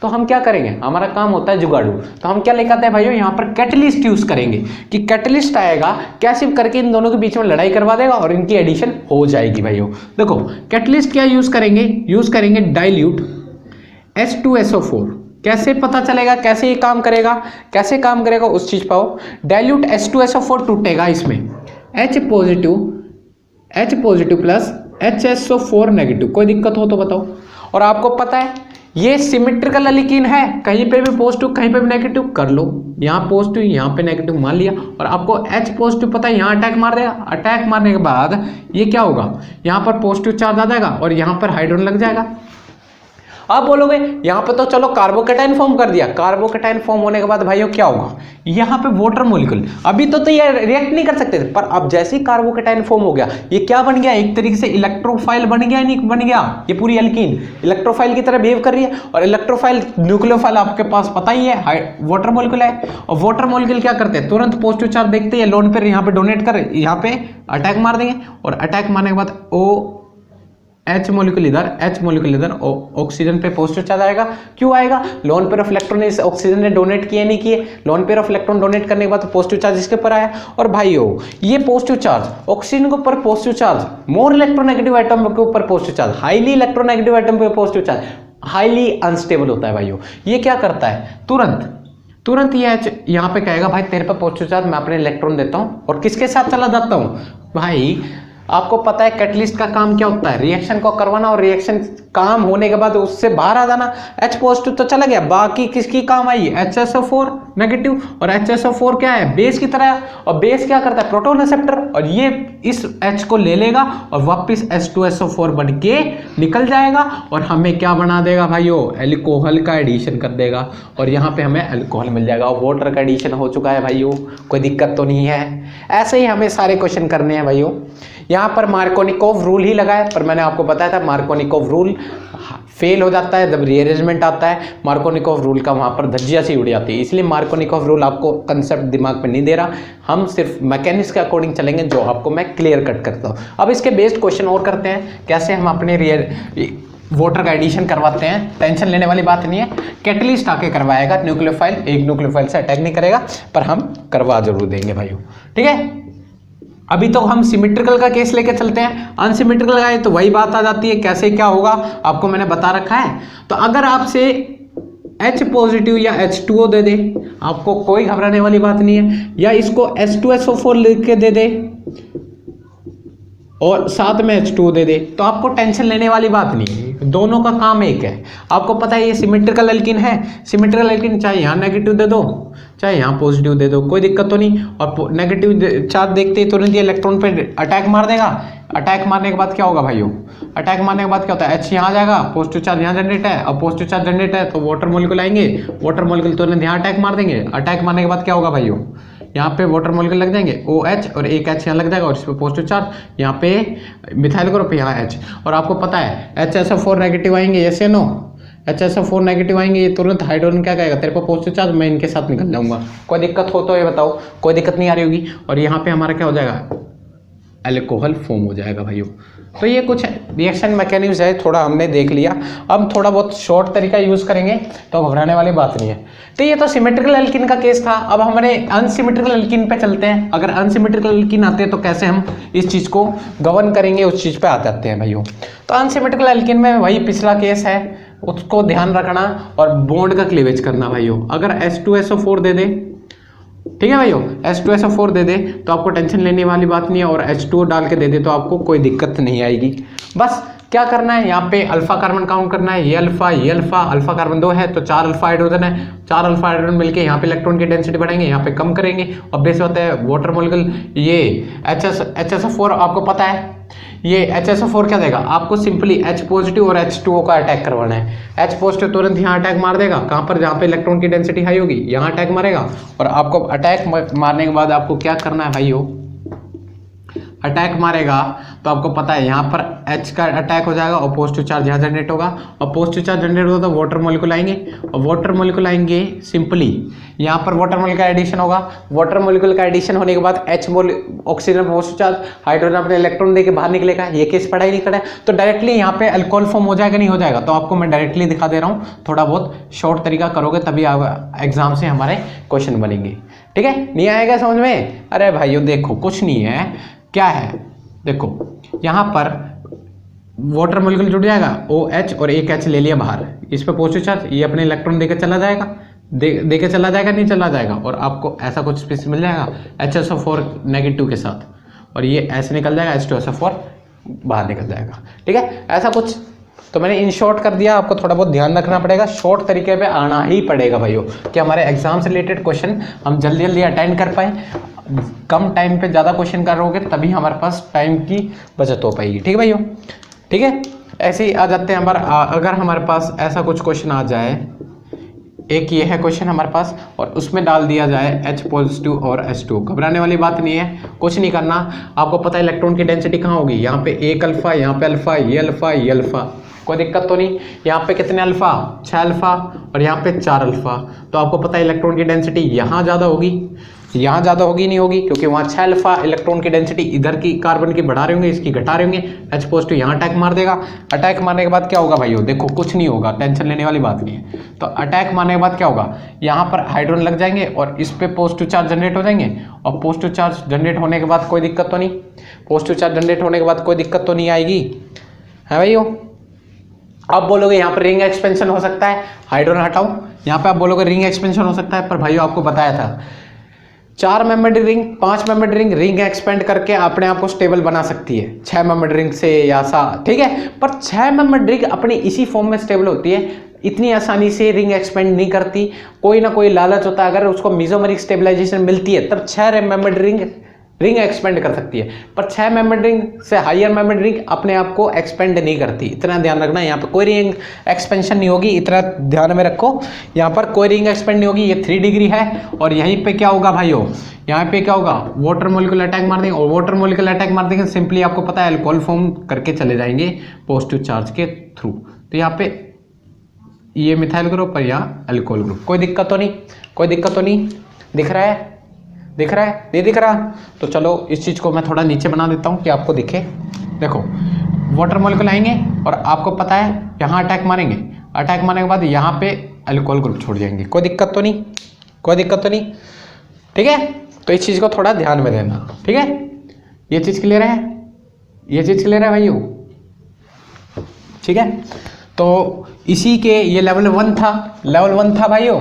[SPEAKER 1] तो हम क्या करेंगे, हमारा काम होता है जुगाड़ू। तो हम क्या लेकर आते हैं भाइयों, यहाँ पर कैटलिस्ट यूज करेंगे, कि कैटलिस्ट आएगा कैसे करके इन दोनों के बीच में लड़ाई करवा देगा और इनकी एडिशन हो जाएगी। भाइयों देखो कैटलिस्ट क्या यूज करेंगे डाइल्यूट H2SO4। कैसे पता चलेगा, कैसे ये काम करेगा, कैसे काम करेगा उस चीज पाओ। डाइल्यूट H2SO4 टूटेगा, इसमें H positive plus HSO4 negative, कोई दिक्कत हो तो बताओ। और आपको पता है ये सिमेट्रिकल अल्कीन है, कहीं पे भी पॉजिटिव कहीं पे भी नेगेटिव कर लो, यहाँ पॉजिटिव यहाँ पे नेगेटिव मान लिया, और आपको H पॉजिटिव पता है यहाँ अटैक मार देगा, अटैक मारने के बाद ये क्या होगा, यहाँ पर पॉजिटिव चार्ज आ जाएगा और यहाँ पर हाइड्रोजन लग जाएगा। आप बोलोगे यहाँ पे तो चलो कार्बोकेटाइन फॉर्म कर दिया, कार्बोकेटाइन फॉर्म होने के बाद भाइयों क्या होगा, यहाँ पे वाटर मॉलिक्यूल, अभी तो ये रिएक्ट नहीं कर सकते थे, पर अब जैसे ही कार्बोकेटाइन फॉर्म हो गया, ये क्या बन गया, एक तरीके से इलेक्ट्रोफाइल बन गया, नहीं बन गया, ये पूरी अल्कीन इलेक्ट्रोफाइल की तरह बिहेव कर रही है। और इलेक्ट्रोफाइल न्यूक्लियोफाइल आपके पास पता ही है, वाटर मॉलिक्यूल है, और वाटर मॉलिक्यूल क्या करते हैं, तुरंत पॉजिटिव चार्ज देखते हैं, लोन पेयर यहाँ पे डोनेट कर, यहाँ पे अटैक मार देंगे, और अटैक मारने के बाद H मॉलिक्यूल इधर ऑक्सीजन पे पॉजिटिव चार्ज आएगा। क्यों आएगा, लोन पेयर ऑफ इलेक्ट्रॉन इस ऑक्सीजन ने डोनेट किए नहीं किए, lone pair of electron donate करने के बाद पॉजिटिव चार्ज इसके ऊपर आया। और भाइयों ये पॉजिटिव चार्ज ऑक्सीजन के ऊपर positive charge, more electronegative item के ऊपर positive charge, highly electronegative item पे पॉजिटिव चार्ज हाईली अनस्टेबल होता है। भाइयों ये क्या करता है, तुरंत ये यहाँ पे कहेगा भाई तेरे पे पॉजिटिव चार्ज, मैं अपने इलेक्ट्रॉन देता हूँ और किसके साथ चला जाता हूँ। भाई आपको पता है कैटलिस्ट का काम क्या होता है, रिएक्शन को करवाना और रिएक्शन काम होने के बाद उससे बाहर आ जाना। H पॉजिटिव तो चला गया, बाकी किसकी काम आई, HSO4 नेगेटिव, और HSO4 क्या है, बेस की तरह, और बेस क्या करता है, प्रोटॉन एक्सेप्टर, और ये इस H को ले लेगा और वापस H2SO4 बन के निकल जाएगा और हमें क्या बना देगा भाइयों, एल्कोहल का एडिशन कर देगा, और यहाँ पे हमें एल्कोहल मिल जाएगा। और वाटर का एडिशन हो चुका है भाइयों, कोई दिक्कत तो नहीं है। ऐसे ही हमें सारे क्वेश्चन करने हैं भाइयों। यहाँ पर मार्कोनिकोव रूल ही लगा है, पर मैंने आपको बताया था मार्कोनिकोव रूल फेल हो जाता है जब रीअरेंजमेंट आता है, मार्कोनिकोव रूल का वहाँ पर धज्जियाँ सी उड़ जाती है, इसलिए मार्कोनिकोव रूल आपको कंसेप्ट दिमाग में नहीं दे रहा, हम सिर्फ मैकेनिक्स के अकॉर्डिंग चलेंगे जो आपको मैं क्लियर कट करता हूँ। अब इसके बेस्ड क्वेश्चन और करते हैं, कैसे हम अपने वाटर का एडिशन करवाते हैं, टेंशन लेने वाली बात नहीं है, कैटलिस्ट आके करवाएगा, न्यूक्लियोफाइल एक न्यूक्लियोफाइल से अटैक नहीं करेगा, पर हम करवा जरूर देंगे भाइयों, ठीक है। अभी तो हम सिमेट्रिकल का केस लेके चलते हैं, अनसिमेट्रिकल का है तो वही बात आ जाती है, कैसे क्या होगा आपको मैंने बता रखा है। तो अगर आपसे H पॉजिटिव या H2O दे दे, आपको कोई घबराने वाली बात नहीं है, या इसको H2SO4 लिख के दे दे और साथ में H2O दे दे, तो आपको टेंशन लेने वाली बात नहीं है, दोनों का काम एक है। आपको पता है ये सिमेट्रिकल एल्कीन है, सिमेट्रिकल एल्कीन चाहे यहाँ नेगेटिव दे दो चाहे यहाँ पॉजिटिव दे दो, कोई दिक्कत तो नहीं। और नेगेटिव चार्ज देखते ही तुरंत ये इलेक्ट्रॉन पे अटैक मार देगा। अटैक मारने के बाद क्या होगा भाइयों, अटैक मारने के बाद क्या होता है, H यहाँ जाएगा, पॉजिटिव चार्ज यहाँ जनरेट है, और पॉजिटिव चार्ज जनरेट है तो वाटर मॉलिक्यूल आएंगे, वाटर मॉलिक्यूल तुरंत यहाँ अटैक मार देंगे। अटैक मारने के बाद क्या होगा भाइयों, यहाँ पे वाटर मॉलिक्यूल लग जाएंगे OH, और एक H यहाँ लग जाएगा, और इस पर पॉजिटिव चार्ज, यहाँ पे मिथाइल ग्रुप, यहाँ H। और आपको पता है HSO4 नेगेटिव आएंगे, यस या नो, HSO4 नेगेटिव आएंगे, ये तुरंत हाइड्रोजन क्या कहेगा, तेरे पर पॉजिटिव चार्ज, मैं इनके साथ निकल जाऊंगा। कोई दिक्कत हो तो ये बताओ, कोई दिक्कत नहीं आ रही होगी। और यहाँ पे हमारा क्या हो जाएगा, अल्कोहल फॉर्म हो जाएगा भाइयों। तो ये कुछ रिएक्शन मैकेनिज्म है, थोड़ा हमने देख लिया। अब थोड़ा बहुत शॉर्ट तरीका यूज करेंगे तो घबराने वाली बात नहीं है। तो ये तो सिमेट्रिकल एल्कीन का केस था। अब हमारे अनसिमेट्रिकल एल्कीन पे चलते हैं। अगर अनसिमेट्रिकल एल्कीन आते हैं तो कैसे हम इस चीज को गवर्न करेंगे, उस चीज पे आ जाते हैं भाइयों। तो अनसिमेट्रिकल एल्कीन में वही पिछला केस है, उसको ध्यान रखना और बॉन्ड का क्लीवेज करना भाइयों। अगर H2SO4 दे दे, ठीक है भाइयों, H2SO4 दे दे तो आपको टेंशन लेने वाली बात नहीं है, और H2O डाल के दे दे तो आपको कोई दिक्कत नहीं आएगी। बस क्या करना है, यहाँ पे अल्फा कार्बन काउंट करना है, ये अल्फा अल्फा कार्बन 2 है तो 4 अल्फा हाइड्रोजन है, 4 अल्फा हाइड्रोजन मिलके यहाँ पे इलेक्ट्रॉन की डेंसिटी बढ़ाएंगे, यहाँ पे कम करेंगे। और बेस होता है वाटर मॉलिक्यूल, ये HSO4 आपको पता है, ये HSO4 क्या देगा आपको, सिंपली H पॉजिटिव और H2O का अटैक करवाना है। H पॉजिटिव तुरंत यहाँ अटैक मार देगा, कहाँ पर, जहाँ पे इलेक्ट्रॉन की डेंसिटी हाई होगी, यहाँ अटैक मारेगा। और आपको अटैक मारने के बाद आपको क्या करना है भाइयों, अटैक मारेगा तो आपको पता है यहाँ पर H का अटैक हो जाएगा और पॉजिटिव चार्ज यहाँ जनरेट होगा, और पॉजिटिव चार्ज जनरेट होगा तो वाटर मॉलिक्यूल आएंगे, और वाटर मॉलिक्यूल आएंगे सिंपली यहाँ पर वाटर मॉलिक्यूल का एडिशन होगा। वाटर मॉलिक्यूल का एडिशन होने के बाद ऑक्सीजन पॉजिटिव चार्ज, हाइड्रोजन अपने इलेक्ट्रॉन देके बाहर निकलेगा। ये केस पढ़ाई नहीं करा है तो डायरेक्टली यहाँ पे अल्कोहल फॉर्म हो जाएगा, नहीं हो जाएगा, तो आपको मैं डायरेक्टली दिखा दे रहा हूँ। थोड़ा बहुत शॉर्ट तरीका करोगे तभी एग्जाम से हमारे क्वेश्चन बनेंगे, ठीक है। नहीं आएगा समझ में, अरे भाइयों देखो कुछ नहीं है, क्या है देखो, यहाँ पर वाटर मॉलिक्यूल जुड़ जाएगा, OH और एक H ले लिया बाहर, इस पर पॉजिटिव चार्ज, ये अपने इलेक्ट्रॉन देके चला जाएगा, देके चला जाएगा, नहीं चला जाएगा, और आपको ऐसा कुछ स्पेस मिल जाएगा HSO4 नेगेटिव के साथ, और ये ऐसे निकल जाएगा, H2SO4 बाहर निकल जाएगा, ठीक है। ऐसा कुछ तो मैंने इन शॉर्ट कर दिया, आपको थोड़ा बहुत ध्यान रखना पड़ेगा, शॉर्ट तरीके पे आना ही पड़ेगा भाइयों, कि हमारे एग्जाम से रिलेटेड क्वेश्चन हम जल्दी जल्दी अटेंड कर पाए। कम टाइम पे ज़्यादा क्वेश्चन करोगे तभी हमारे पास टाइम की बचत हो पाएगी, ठीक है भाइयों, ठीक है। ऐसे ही आ जाते हैं अगर हमारे पास ऐसा कुछ क्वेश्चन आ जाए, एक ये है क्वेश्चन हमारे पास, और उसमें डाल दिया जाए H पॉजिटिव और H2, घबराने वाली बात नहीं है, कुछ नहीं करना। आपको पता है इलेक्ट्रॉन की डेंसिटी कहाँ होगी, यहाँ पे एक अल्फा, यहाँ पे अल्फा, ये अल्फा, ये अल्फा, कोई दिक्कत तो नहीं। यहाँ पे कितने अल्फा, 6 अल्फा, और यहाँ पे 4 अल्फा, तो आपको पता है इलेक्ट्रॉन की डेंसिटी यहाँ ज़्यादा होगी, यहाँ ज़्यादा होगी नहीं होगी, क्योंकि वहाँ 6 अल्फा इलेक्ट्रॉन की डेंसिटी इधर की कार्बन की बढ़ा रहे होंगे, इसकी घटा रहे होंगे। H पॉजिटिव यहाँ अटैक मार देगा, अटैक मारने के बाद क्या होगा भाइयों, देखो कुछ नहीं होगा, टेंशन लेने वाली बात नहीं है। तो अटैक मारने के बाद क्या होगा, यहाँ पर हाइड्रोजन लग जाएंगे और इस पे पॉजिटिव चार्ज जनरेट हो जाएंगे, और पॉजिटिव चार्ज जनरेट होने के बाद कोई दिक्कत तो नहीं, पॉजिटिव चार्ज जनरेट होने के बाद कोई दिक्कत तो नहीं आएगी, है भाइयों। आप बोलोगे यहाँ पर रिंग एक्सपेंशन हो सकता है, हाइड्रोजन हटाओ, यहाँ पे आप बोलोगे रिंग एक्सपेंशन हो सकता है, पर भाइयों आपको बताया था 4 membered ring, 5 membered ring expand करके अपने आप को स्टेबल बना सकती है 6 मेंबर्ड रिंग से या सा, ठीक है। पर 6 मेंबर्ड रिंग अपनी इसी फॉर्म में स्टेबल होती है, इतनी आसानी से रिंग एक्सपेंड नहीं करती, कोई ना कोई लालच होता है, अगर उसको मेसोमेरिक स्टेबलाइजेशन मिलती है तब 6 मेंबर्ड रिंग एक्सपेंड कर सकती है, पर 6 मेंबर्ड रिंग से हायर मेंबर्ड रिंग अपने आप को एक्सपेंड नहीं करती, इतना ध्यान रखना। यहाँ पर कोई रिंग एक्सपेंशन नहीं होगी, इतना ध्यान में रखो, यहाँ पर कोई रिंग एक्सपेंड नहीं होगी, ये 3 डिग्री है। और यहीं पे क्या होगा भाइयों, यहाँ पे क्या होगा, वाटर मॉलिक्यूल अटैक मार देंगे, और वाटर मॉलिक्यूल अटैक मार देंगे सिंपली आपको पता है अल्कोहल फॉर्म करके चले जाएंगे पॉजिटिव चार्ज के थ्रू। तो यहाँ पे ये मिथाइल ग्रुप और यहाँ अल्कोहल ग्रुप, कोई दिक्कत तो नहीं, कोई दिक्कत तो नहीं, दिख रहा है, दिख रहा है, नहीं दिख रहा, तो चलो इस चीज़ को मैं थोड़ा नीचे बना देता हूँ कि आपको दिखे। देखो वाटर मॉलिक्यूल आएंगे और आपको पता है यहाँ अटैक मारेंगे, अटैक मारने के बाद यहाँ पे अल्कोहल ग्रुप छोड़ जाएंगे, कोई दिक्कत तो नहीं, कोई दिक्कत तो नहीं, ठीक है। तो इस चीज़ को थोड़ा ध्यान में देना, ठीक है। ये चीज क्लियर है, ये चीज क्लियर है भाइयों, ठीक है। तो इसी के ये लेवल 1 था, लेवल 1 था भाइयों।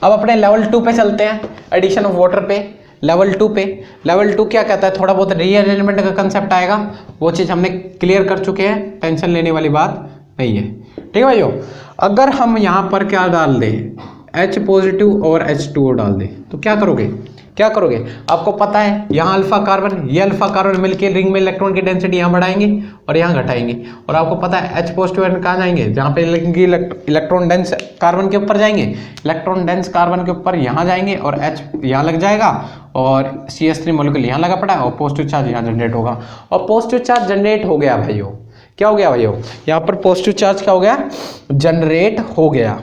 [SPEAKER 1] अब अपने लेवल 2 पे चलते हैं, एडिशन ऑफ वाटर पे। लेवल 2 पे, लेवल 2 क्या कहता है, थोड़ा बहुत रीअरेंजमेंट का कंसेप्ट आएगा, वो चीज़ हमने क्लियर कर चुके हैं, टेंशन लेने वाली बात नहीं है, ठीक है भाइयों। अगर हम यहाँ पर क्या डाल दें, H पॉजिटिव और H2O डाल दें तो क्या करोगे, क्या करोगे, आपको पता है यहाँ अल्फा कार्बन, ये अल्फा कार्बन मिलकर रिंग में इलेक्ट्रॉन की डेंसिटी यहाँ बढ़ाएंगे और यहाँ घटाएंगे, और आपको पता है H पॉजिटिव कहाँ जाएंगे, जहाँ पे इलेक्ट्रॉन डेंस कार्बन के ऊपर जाएंगे, इलेक्ट्रॉन डेंस कार्बन के ऊपर यहाँ जाएंगे और H यहाँ लग जाएगा और CH3 मॉलिक्यूल यहाँ लगा पड़ा है और पॉजिटिव चार्ज यहाँ जनरेट होगा, और पॉजिटिव चार्ज जनरेट हो गया भाइयों, क्या हो गया भाइयों, यहाँ पर पॉजिटिव चार्ज क्या हो गया, जनरेट हो गया,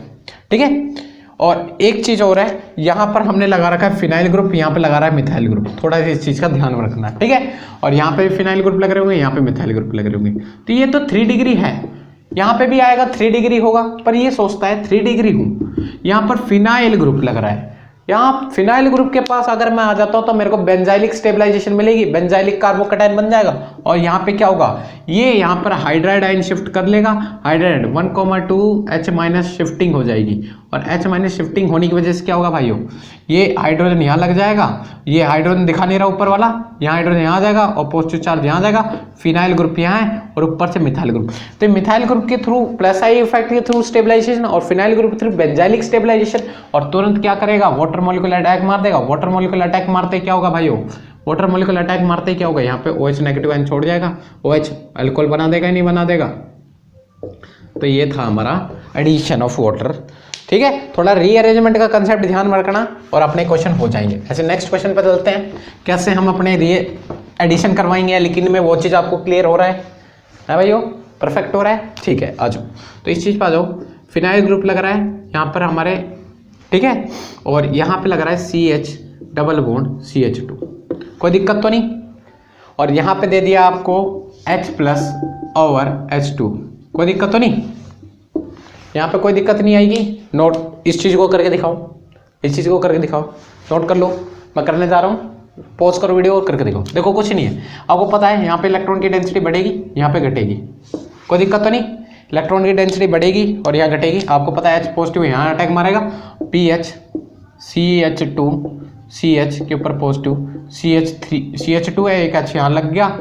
[SPEAKER 1] ठीक है। और एक चीज और है, यहाँ पर हमने लगा रखा है फिनाइल ग्रुप, यहाँ पे लगा रहा है मिथाइल ग्रुप, थोड़ा सा इस चीज का ध्यान रखना है, ठीक है। और यहाँ पे भी फिनाइल ग्रुप लग रहे होंगे, यहाँ पे मिथाइल ग्रुप लग रहे होंगे, तो ये तो 3 डिग्री है, यहाँ पे भी आएगा 3 डिग्री होगा, पर ये सोचता है 3 डिग्री हूँ, यहाँ पर फिनाइल ग्रुप लग रहा है, यहाँ फिनाइल ग्रुप के पास अगर मैं आ जाता हूँ तो मेरे को बेंजाइलिक स्टेबलाइजेशन मिलेगी, बेंजाइलिक कार्बोकैटायन बन जाएगा, और यहाँ पे क्या होगा, ये यहाँ पर हाइड्राइड आयन शिफ्ट कर लेगा, हाइड्राइड 1,2 H- शिफ्टिंग हो जाएगी, और H- शिफ्टिंग होने की वजह से क्या होगा भाइयों, ये हाइड्रोजन यहाँ लग जाएगा, ये हाइड्रोजन दिखा नहीं रहा ऊपर वाला, यहाँ हाइड्रोजन यहाँ जाएगा और पॉजिटिव चार्ज यहाँ जाएगा, फिनाइल ग्रुप यहाँ है और ऊपर से मिथाइल ग्रुप, तो मिथाइल ग्रुप के थ्रू प्लस आई इफेक्ट के थ्रू स्टेबलाइजेशन और फिनाइल ग्रुप के थ्रू बेंजाइलिक स्टेबलाइजेशन, और तुरंत क्या करेगा, वाटर मॉलिक्यूल अटैक मार देगा, वाटर मॉलिक्यूल अटैक मारते क्या होगा भाइयों, वाटर मॉलिक्यूल अटैक मारते क्या होगा, यहाँ पे OH नेगेटिव आयन छोड़ जाएगा, OH अल्कोहल बना देगा, नहीं बना देगा। तो ये था हमारा एडिशन ऑफ वाटर, ठीक है। थोड़ा रीअरेंजमेंट का कंसेप्ट ध्यान में रखना और अपने क्वेश्चन हो जाएंगे। ऐसे नेक्स्ट क्वेश्चन पे चलते हैं, कैसे हम अपने एडिशन करवाएंगे, लेकिन में वो चीज़ आपको क्लियर हो रहा है भाइयों, परफेक्ट हो रहा है, ठीक है। आ जाओ, तो इस चीज़ पर आ जाओ, फिनाइल ग्रुप लग रहा है यहाँ पर हमारे, ठीक है, और यहाँ पे लग रहा है CH डबल बॉन्ड CH2, कोई दिक्कत तो नहीं, और यहाँ पे दे दिया आपको H+ और H2, कोई दिक्कत तो नहीं, यहाँ पे कोई दिक्कत नहीं आएगी। नोट इस चीज़ को करके दिखाओ, इस चीज़ को करके दिखाओ, नोट कर लो, मैं करने जा रहा हूँ, पॉज करो वीडियो और करके दिखाओ। देखो कुछ नहीं है, आपको पता है यहाँ पे इलेक्ट्रॉन की डेंसिटी बढ़ेगी, यहाँ पे घटेगी, कोई दिक्कत तो नहीं, इलेक्ट्रॉन की डेंसिटी बढ़ेगी और यहाँ घटेगी, आपको पता है H पॉजिटिव यहाँ अटैक मारेगा, PH CH2 CH के ऊपर पॉजिटिव, CH2 है, एक H यहाँ लग गया,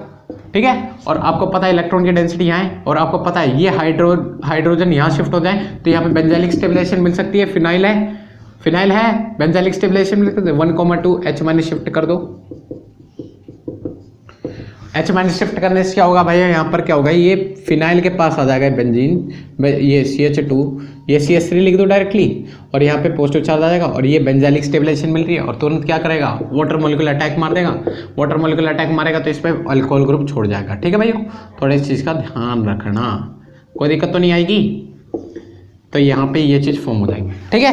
[SPEAKER 1] ठीक है। और आपको पता है इलेक्ट्रॉन की डेंसिटी यहाँ है, और आपको पता है ये हाइड्रोजन यहाँ शिफ्ट हो जाए तो यहाँ पे बेंजाइलिक स्टेबलाइजेशन मिल सकती है, फिनाइल है बेंजाइलिक स्टेबलाइजेशन मिल सकती है, 1,2 H- शिफ्ट कर दो, H- शिफ्ट करने से क्या होगा भैया, यहाँ पर क्या होगा, ये फिनाइल के पास आ जाएगा बेंजीन, ये CH2, ये CH3 लिख दो डायरेक्टली, और यहाँ पे पॉजिटिव चार्ज आ जाएगा, और ये बेंजाइलिक स्टेबलाइजेशन मिल रही है, और तुरंत क्या करेगा, वाटर मॉलिक्यूल अटैक मार देगा, वाटर मॉलिक्यूल अटैक मारेगा तो इस पर अल्कोहल ग्रुप छोड़ जाएगा, ठीक है भैया। थोड़ा इस चीज़ का ध्यान रखना, कोई दिक्कत तो नहीं आएगी, तो यहाँ पे ये चीज़ फॉर्म हो जाएंगे, ठीक है,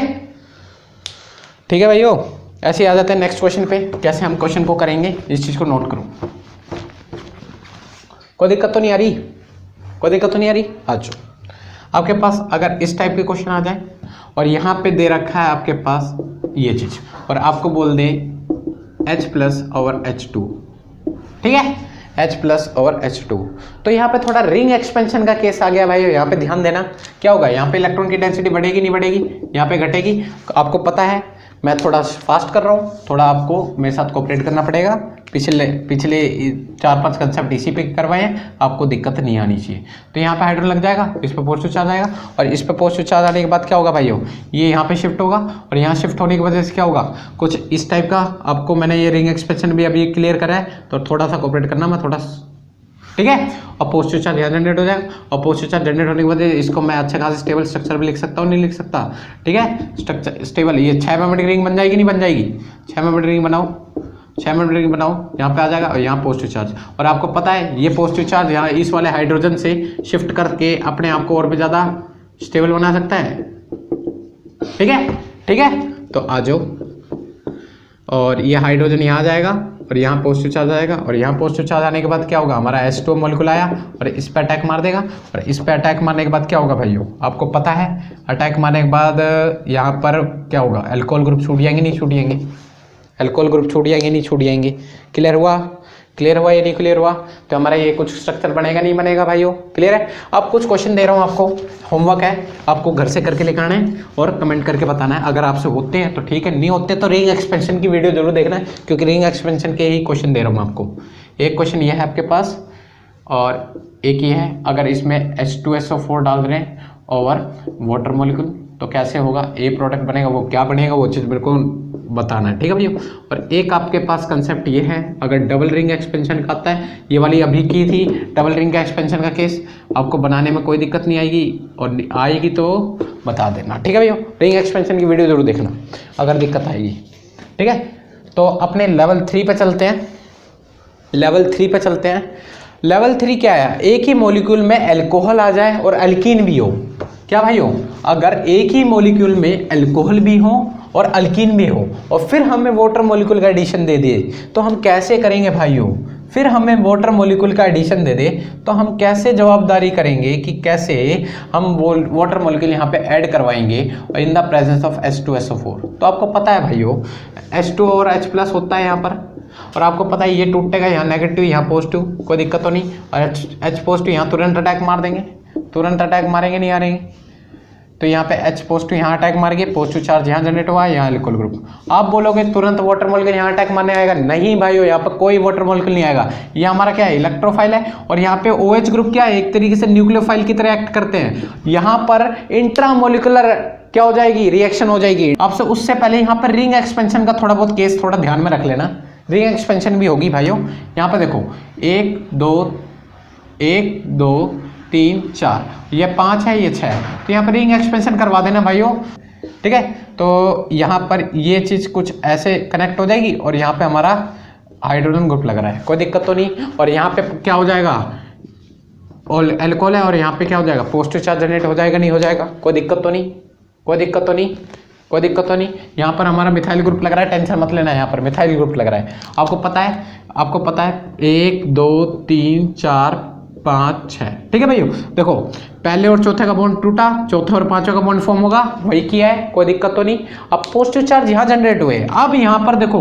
[SPEAKER 1] ठीक है भाइयों। ऐसे ही आ जाते हैं नेक्स्ट क्वेश्चन पे, कैसे हम क्वेश्चन को करेंगे, इस चीज़ को नोट करो, कोई दिक्कत तो नहीं आ रही, कोई दिक्कत तो नहीं आ रही। अच्छा, आपके पास अगर इस टाइप के क्वेश्चन आ जाए और यहाँ पे दे रखा है आपके पास ये चीज, और आपको बोल दे H+ और H2, ठीक है, H+ और H2, तो यहाँ पे थोड़ा रिंग एक्सपेंशन का केस आ गया भाई, यहाँ पे ध्यान देना, क्या होगा, यहाँ पे इलेक्ट्रॉन की डेंसिटी बढ़ेगी नहीं बढ़ेगी, यहाँ पे घटेगी, आपको पता है मैं थोड़ा फास्ट कर रहा हूँ, थोड़ा आपको मेरे साथ कोऑपरेट करना पड़ेगा, पिछले 4-5 कंसेप्ट इसी पे करवाए हैं, आपको दिक्कत नहीं आनी चाहिए। तो यहाँ पे हाइड्रोजन लग जाएगा, इस पे पॉजिटिव चार्ज आएगा, और इस पे पॉजिटिव चार्ज आने के बाद क्या होगा भाइयों, ये यहाँ पे शिफ्ट होगा, और यहाँ शिफ्ट होने की वजह से क्या होगा, कुछ इस टाइप का, आपको मैंने ये रिंग एक्सपेंशन भी अभी क्लियर करा है, तो थोड़ा सा कोऑपरेट करना, मैं थोड़ा, ठीक है, और पॉजिटिव चार्ज यहाँ जनरेट हो जाएगा, और पॉजिटिव चार्ज जनरेट होने के बाद इसको मैं अच्छा खासा स्टेबल स्ट्रक्चर भी लिख सकता हूँ, नहीं लिख सकता, ठीक है, स्ट्रक्चर स्टेबल, ये 6 मेंबर्ड रिंग बन जाएगी नहीं बन जाएगी, 6 मेंबर्ड रिंग बनाओ, 6 मेंबर्ड रिंग बनाओ, यहाँ पे आ जाएगा, और यहाँ पॉजिटिव चार्ज, और आपको पता है ये पॉजिटिव चार्ज यहाँ इस वाले हाइड्रोजन से शिफ्ट करके अपने आप को और भी ज़्यादा स्टेबल बना सकता है, ठीक है, ठीक है। तो आ जाओ, और ये हाइड्रोजन यहाँ आ जाएगा, और यहाँ पॉजिटिव चार्ज आएगा, और यहाँ पॉजिटिव चार्ज आने के बाद क्या होगा, हमारा H2 मॉलिक्यूल आया और इस पे अटैक मार देगा, और इस पे अटैक मारने के बाद क्या होगा भाइयों, आपको पता है अटैक मारने के बाद यहाँ पर क्या होगा, अल्कोहल ग्रुप छूट जाएंगे नहीं छूट जाएंगे, अल्कोहल ग्रुप छूट जाएंगे नहीं छूट जाएंगे, क्लियर हुआ, क्लियर हुआ या नहीं क्लियर हुआ? तो हमारा ये कुछ स्ट्रक्चर बनेगा नहीं बनेगा भाइयों? क्लियर है? अब कुछ क्वेश्चन दे रहा हूँ आपको, होमवर्क है, आपको घर से करके लेकर है और कमेंट करके बताना है। अगर आपसे होते हैं तो ठीक है, नहीं होते तो रिंग एक्सपेंशन की वीडियो जरूर देखना है, क्योंकि रिंग एक्सपेंशन के ही क्वेश्चन दे रहा हूँ मैं आपको। एक क्वेश्चन ये है आपके पास और एक ये है, अगर इसमें H2SO4 डाल रहे हैं ओवर वाटर मॉलिक्यूल तो कैसे होगा, ए प्रोडक्ट बनेगा, वो क्या बनेगा वो चीज़ बिल्कुल बताना है, ठीक है भैया। और एक आपके पास कंसेप्ट ये है, अगर डबल रिंग एक्सपेंशन का आता है, ये वाली अभी की थी डबल रिंग का एक्सपेंशन का केस, आपको बनाने में कोई दिक्कत नहीं आएगी, और आएगी तो बता देना, ठीक है भैया। रिंग एक्सपेंशन की वीडियो जरूर देखना अगर दिक्कत आएगी, ठीक है। तो अपने लेवल 3 पे चलते हैं, लेवल 3 पे चलते हैं। लेवल 3 क्या है? एक ही मॉलिक्यूल में एल्कोहल आ जाए और अल्कीन भी हो। क्या भाई हो? अगर एक ही मॉलिक्यूल में एल्कोहल भी हो और अल्कीन भी हो और फिर हमें वाटर मॉलिक्यूल का एडिशन दे दिए तो हम कैसे करेंगे भाइयों? फिर हमें वाटर मॉलिक्यूल का एडिशन दे दे तो हम कैसे जवाबदारी करेंगे कि कैसे हम वाटर मॉलिक्यूल यहाँ पे ऐड करवाएंगे in the presence of H2SO4। तो आपको पता है भाइयों H2 और H+ होता है यहाँ पर, और आपको पता है ये टूटेगा, यहाँ नेगेटिव यहाँ पॉजिटिव, कोई दिक्कत तो नहीं। और H पॉजिटिव यहाँ तुरंत अटैक मार देंगे, तुरंत अटैक मारेंगे नहीं आ रहे? तो यहाँ पे H पॉजिटिव यहाँ अटैक मारेंगे, पॉजिटिव चार्ज यहाँ जनरेट हुआ, यहाँ अल्कोहल ग्रुप। आप बोलोगे तुरंत वाटर मॉलिक्यूल यहाँ अटैक मारने आएगा? नहीं भाइयों, यहाँ पर कोई वाटर मॉलिक्यूल नहीं आएगा। ये हमारा क्या है? इलेक्ट्रोफाइल है, और यहाँ पे OH ग्रुप क्या है? एक तरीके से न्यूक्लियोफाइल की तरह एक्ट करते हैं। यहाँ पर इंट्रामोलिकुलर क्या हो जाएगी? रिएक्शन हो जाएगी। आपसे उससे पहले यहाँ पर रिंग एक्सपेंशन का थोड़ा बहुत केस थोड़ा ध्यान में रख लेना। रिंग एक्सपेंशन भी होगी भाइयों। यहाँ पर देखो 1 2 3 4, ये 5 है, ये 6 है, तो यहाँ पर रिंग एक्सपेंशन करवा देना भाइयों, ठीक है। तो यहाँ पर ये चीज़ कुछ ऐसे कनेक्ट हो जाएगी और यहाँ पे हमारा हाइड्रोजन ग्रुप लग रहा है, कोई दिक्कत तो नहीं। और यहाँ पे क्या हो जाएगा? और एल्कोहल है, और यहाँ पे क्या हो जाएगा? पॉजिटिव चार्ज जनरेट हो जाएगा, नहीं हो जाएगा? कोई दिक्कत तो नहीं? कोई दिक्कत तो नहीं? कोई दिक्कत तो नहीं? यहाँ पर हमारा मिथाइल ग्रुप लग रहा है, टेंशन मत लेना, यहाँ पर मिथाइल ग्रुप लग रहा है। आपको पता है 1 2 3 4 5 6, ठीक है भैया। देखो पहले और चौथे का बॉन्ड टूटा, चौथे और पांचवें का बॉन्ड फॉर्म होगा, वही किया है, कोई दिक्कत तो नहीं। अब पॉजिटिव चार्ज यहाँ जनरेट हुए, अब यहाँ पर देखो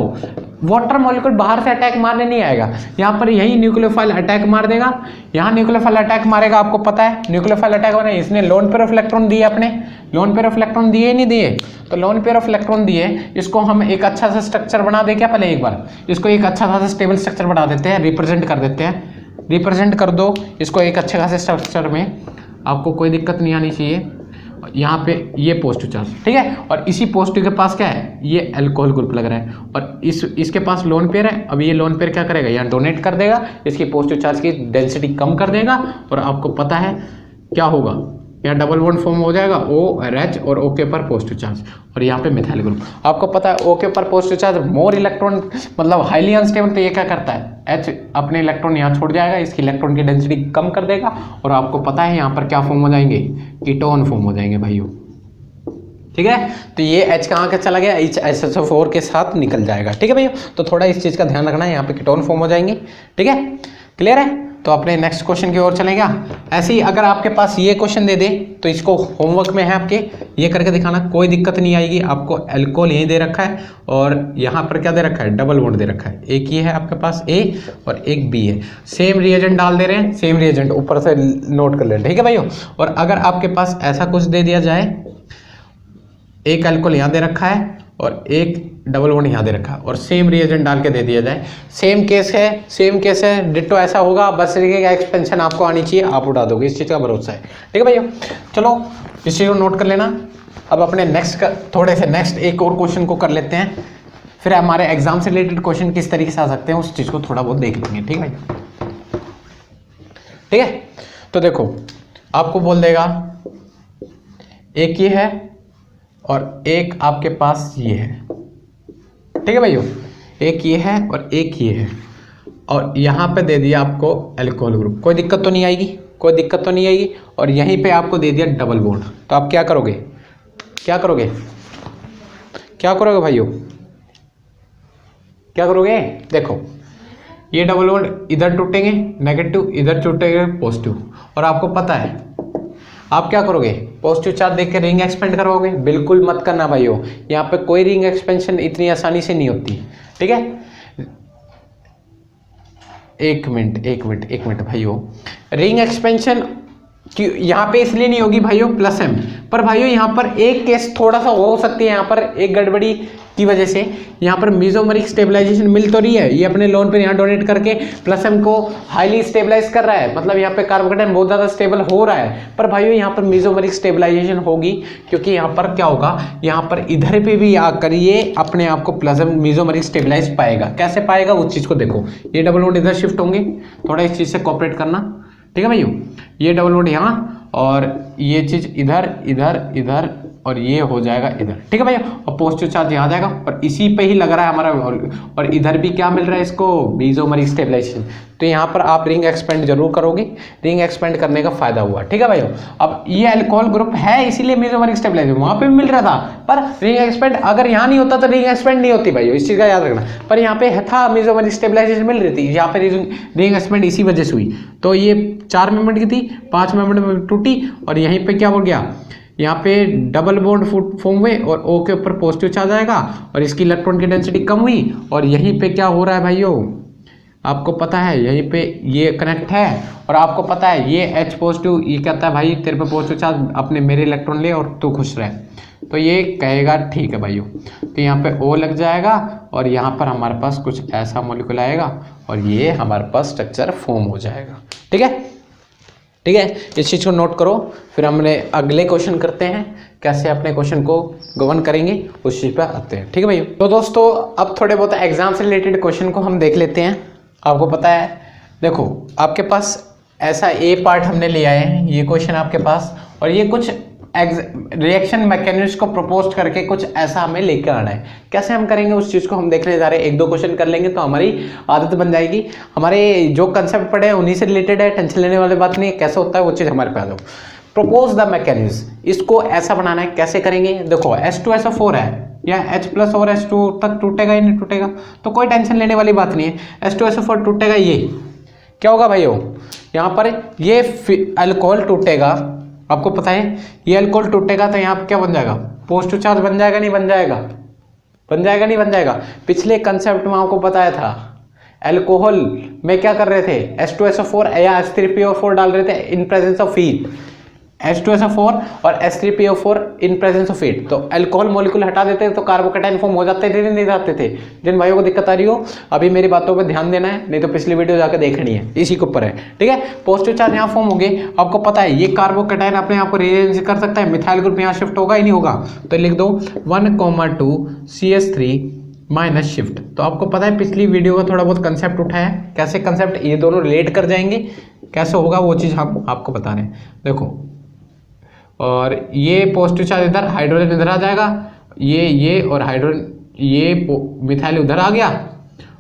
[SPEAKER 1] वाटर मॉलिक्यूल बाहर से अटैक मारने नहीं आएगा, यहाँ पर यही न्यूक्लियोफाइल अटैक मार देगा, यहाँ न्यूक्लियोफाइल अटैक मारेगा। आपको पता है न्यूक्लियोफाइल अटैक मारे, इसने लोन पेयर ऑफ इलेक्ट्रॉन दिए, अपने लोन पेयर ऑफ इलेक्ट्रॉन दिए नहीं दिए? तो लोन पेयर ऑफ इलेक्ट्रॉन दिए, इसको हम एक अच्छा सा स्ट्रक्चर बना दे क्या? पहले एक बार इसको एक अच्छा खासा स्टेबल स्ट्रक्चर बना देते हैं, रिप्रेजेंट कर देते हैं, रिप्रेजेंट कर दो इसको एक अच्छे खासे स्ट्रक्चर में, आपको कोई दिक्कत नहीं आनी चाहिए। यहाँ पे ये पॉजिटिव चार्ज, ठीक है, और इसी पॉजिटिव के पास क्या है? ये अल्कोहल ग्रुप लग रहा है, और इसके पास लोन पेयर है। अब ये लोन पेयर क्या करेगा? यहाँ डोनेट कर देगा, इसकी पॉजिटिव चार्ज की डेंसिटी कम कर देगा, और आपको पता है क्या होगा? यहाँ डबल बॉन्ड फॉर्म हो जाएगा, OH और O के ऊपर पॉजिटिव चार्ज, और यहाँ पे मिथाइल ग्रुप। आपको पता है O के ऊपर पॉजिटिव चार्ज मोर इलेक्ट्रॉन, मतलब हाईली अनस्टेबल, तो ये क्या करता है? H अपने इलेक्ट्रॉन यहाँ छोड़ जाएगा, इसकी इलेक्ट्रॉन की डेंसिटी कम कर देगा, और आपको पता है यहाँ पर क्या फॉर्म हो जाएंगे? कीटोन फॉर्म हो जाएंगे भाइयों, ठीक है। तो ये H कहाँ का चला गया? HSO4 के साथ निकल जाएगा, ठीक है भैया। तो थोड़ा इस चीज़ का ध्यान रखना है, यहाँ पे कीटोन फॉर्म हो जाएंगे, ठीक है, क्लियर है। तो अपने नेक्स्ट क्वेश्चन की ओर चलेगा। ऐसे ही अगर आपके पास ये क्वेश्चन दे दे तो इसको होमवर्क में है आपके, ये करके दिखाना, कोई दिक्कत नहीं आएगी। आपको एल्कोहल यहीं दे रखा है और यहाँ पर क्या दे रखा है? डबल बॉन्ड दे रखा है। एक ये है आपके पास A और एक B है, सेम रिएजेंट डाल दे रहे हैं, सेम रिएजेंट ऊपर से नोट कर लेना, ठीक है भाइयों। और अगर आपके पास ऐसा कुछ दे दिया जाए, एक एल्कोहल यहाँ दे रखा है और एक डबल बॉन्ड यहाँ दे रखा है, और सेम रिएजेंट डाल के दे दिया जाए, सेम केस है, डिट्टो ऐसा होगा, बस तरीके का एक्सपेंशन आपको आनी चाहिए, आप उड़ा दोगे, इस चीज़ का भरोसा है, ठीक है भैया। चलो इस चीज़ को नोट कर लेना। अब अपने नेक्स्ट एक और क्वेश्चन को कर लेते हैं, फिर हमारे एग्जाम से रिलेटेड क्वेश्चन किस तरीके से आ सकते हैं उस चीज़ को थोड़ा बहुत देख लेंगे, ठीक है भैया, ठीक है। तो देखो आपको बोल देगा एक ये है और एक आपके पास ये है, ठीक है भाइयों, एक ये है और एक ये है, और यहाँ पे दे दिया आपको अल्कोहल ग्रुप, कोई दिक्कत तो नहीं आएगी? कोई दिक्कत तो नहीं आएगी। और यहीं पे आपको दे दिया डबल बॉन्ड, तो आप क्या करोगे? क्या करोगे? क्या करोगे भाइयों? क्या करोगे? देखो ये डबल बॉन्ड इधर टूटेंगे नेगेटिव, इधर टूटेंगे पॉजिटिव, और आपको पता है आप क्या करोगे? पॉजिटिव चार्ज देख के रिंग एक्सपेंड करोगे? बिल्कुल मत करना भाइयों, यहाँ पे कोई रिंग एक्सपेंशन इतनी आसानी से नहीं होती, ठीक है। एक मिनट भाइयों, रिंग एक्सपेंशन कि यहाँ पे इसलिए नहीं होगी भाइयों प्लस एम, पर भाइयों यहाँ पर एक केस थोड़ा सा हो सकती है, यहाँ पर एक गड़बड़ी की वजह से यहाँ पर मेसोमेरिक स्टेबलाइजेशन मिल तो रही है, ये अपने लोन पे यहाँ डोनेट करके प्लस एम को हाईली स्टेबलाइज कर रहा है, मतलब यहाँ पे कार्बोकेटाइन बहुत ज़्यादा स्टेबल हो रहा है, पर भाइयों यहाँ पर मेसोमेरिक स्टेबलाइजेशन होगी, क्योंकि यहाँ पर क्या होगा, यहाँ पर इधर पे भी आकर ये अपने आप को प्लस एम मेसोमेरिक स्टेबलाइज पाएगा। कैसे पाएगा उस चीज़ को देखो, ये डबल बॉन्ड इधर शिफ्ट होंगे, थोड़ा इस चीज़ से कॉपरेट करना, ठीक है भाइयों, ये डबल बॉन्ड यहाँ और ये चीज़ इधर इधर इधर और ये हो जाएगा इधर, ठीक है भैया, और पॉजिटिव चार्ज यहाँ जाएगा और इसी पे ही लग रहा है हमारा, और इधर भी क्या मिल रहा है इसको, मेसोमेरिक स्टेबलाइजेशन। तो यहाँ पर आप रिंग एक्सपेंड जरूर करोगे, रिंग एक्सपेंड करने का फायदा हुआ, ठीक है भाइयों। अब ये अल्कोहल ग्रुप है इसीलिए मेसोमेरिक स्टेबलाइजेशन वहाँ पे भी मिल रहा था, पर रिंग एक्सपेंड अगर यहाँ नहीं होता तो रिंग एक्सपेंड नहीं होती भाइयों, इस चीज़ का याद रखना, पर यहाँ पे था मेसोमेरिक स्टेबलाइजेशन मिल रही थी, यहाँ पे रिंग एक्सपेंड इसी वजह से हुई। तो ये 4 मेंबर की थी, 5 मेंबर में टूटी और यहीं पे क्या हो गया, यहाँ पे डबल बॉन्ड फॉर्म हुए और O के ऊपर पॉजिटिव चार्ज आएगा और इसकी इलेक्ट्रॉन की डेंसिटी कम हुई, और यहीं पे क्या हो रहा है भाइयों, आपको पता है यहीं पे ये कनेक्ट है और आपको पता है ये H पॉजिटिव, ये कहता है भाई तेरे पे पॉजिटिव चार्ज अपने मेरे इलेक्ट्रॉन ले और तू खुश रहे, तो ये कहेगा ठीक है भाइयों, तो यहाँ पे O लग जाएगा और यहाँ पर हमारे पास कुछ ऐसा मॉलिक्यूल आएगा और ये हमारे पास स्ट्रक्चर फॉर्म हो जाएगा, ठीक है, ठीक है, इस चीज़ को नोट करो। फिर हमने अगले क्वेश्चन करते हैं, कैसे अपने क्वेश्चन को गवर्न करेंगे उस चीज़ पे आते हैं, ठीक है भाइयों। तो दोस्तों अब थोड़े बहुत एग्जाम से रिलेटेड क्वेश्चन को हम देख लेते हैं। आपको पता है, देखो आपके पास ऐसा ए पार्ट हमने लिया है, ये क्वेश्चन आपके पास, और ये कुछ रिएक्शन मैकेनिज्म को प्रपोज करके कुछ ऐसा हमें लेकर आना है। कैसे हम करेंगे उस चीज़ को हम देखने जा रहे हैं, 1-2 क्वेश्चन कर लेंगे तो हमारी आदत बन जाएगी। हमारे जो कंसेप्ट पढ़े हैं उन्हीं से रिलेटेड है, टेंशन लेने वाली बात नहीं है, कैसे होता है वो चीज़ हमारे पास हो। प्रपोज द मैकेनिज्म, इसको ऐसा बनाना है, कैसे करेंगे, देखो H2SO4 है, या H+ और H2 तक टूटेगा या नहीं टूटेगा, तो कोई टेंशन लेने वाली बात नहीं है। H2SO4 टूटेगा, ये क्या होगा भाइयों, यहाँ पर ये अल्कोहल टूटेगा, आपको पता है ये अल्कोहल टूटेगा तो यहाँ पर क्या बन जाएगा, पॉजिटिव चार्ज बन जाएगा नहीं बन जाएगा, बन जाएगा नहीं बन जाएगा। पिछले कंसेप्ट में आपको बताया था अल्कोहल में क्या कर रहे थे, H2SO4 या H3PO4 डाल रहे थे in presence of heat, H2SO4 और H3PO4 in presence of heat, तो अल्कोहल मॉलिक्यूल हटा देते तो कार्बोकेटाइन फॉर्म हो जाते थे नहीं जाते थे। जिन भाइयों को दिक्कत आ रही हो अभी मेरी बातों पे ध्यान देना है, नहीं तो पिछली वीडियो जाकर देखनी है, इसी के ऊपर है, ठीक है। पॉजिटिव चार्ज यहाँ फॉर्म हो गए, आपको पता है ये कार्बोकेटाइन अपने आप को रिअरेंज कर सकता है, मिथाइल ग्रुप यहाँ शिफ्ट होगा ही नहीं होगा, तो लिख दो 1,2 CH3 माइनस शिफ्ट। तो आपको पता है पिछली वीडियो का थोड़ा बहुत कंसेप्ट उठाया, कैसे कंसेप्ट ये दोनों रिलेट कर जाएंगे, कैसे होगा वो चीज़ हम आपको बता रहे हैं। देखो और ये पॉजिटिव चार्ज इधर, हाइड्रोजन इधर आ जाएगा, ये और हाइड्रोजन, ये मिथाइल उधर आ गया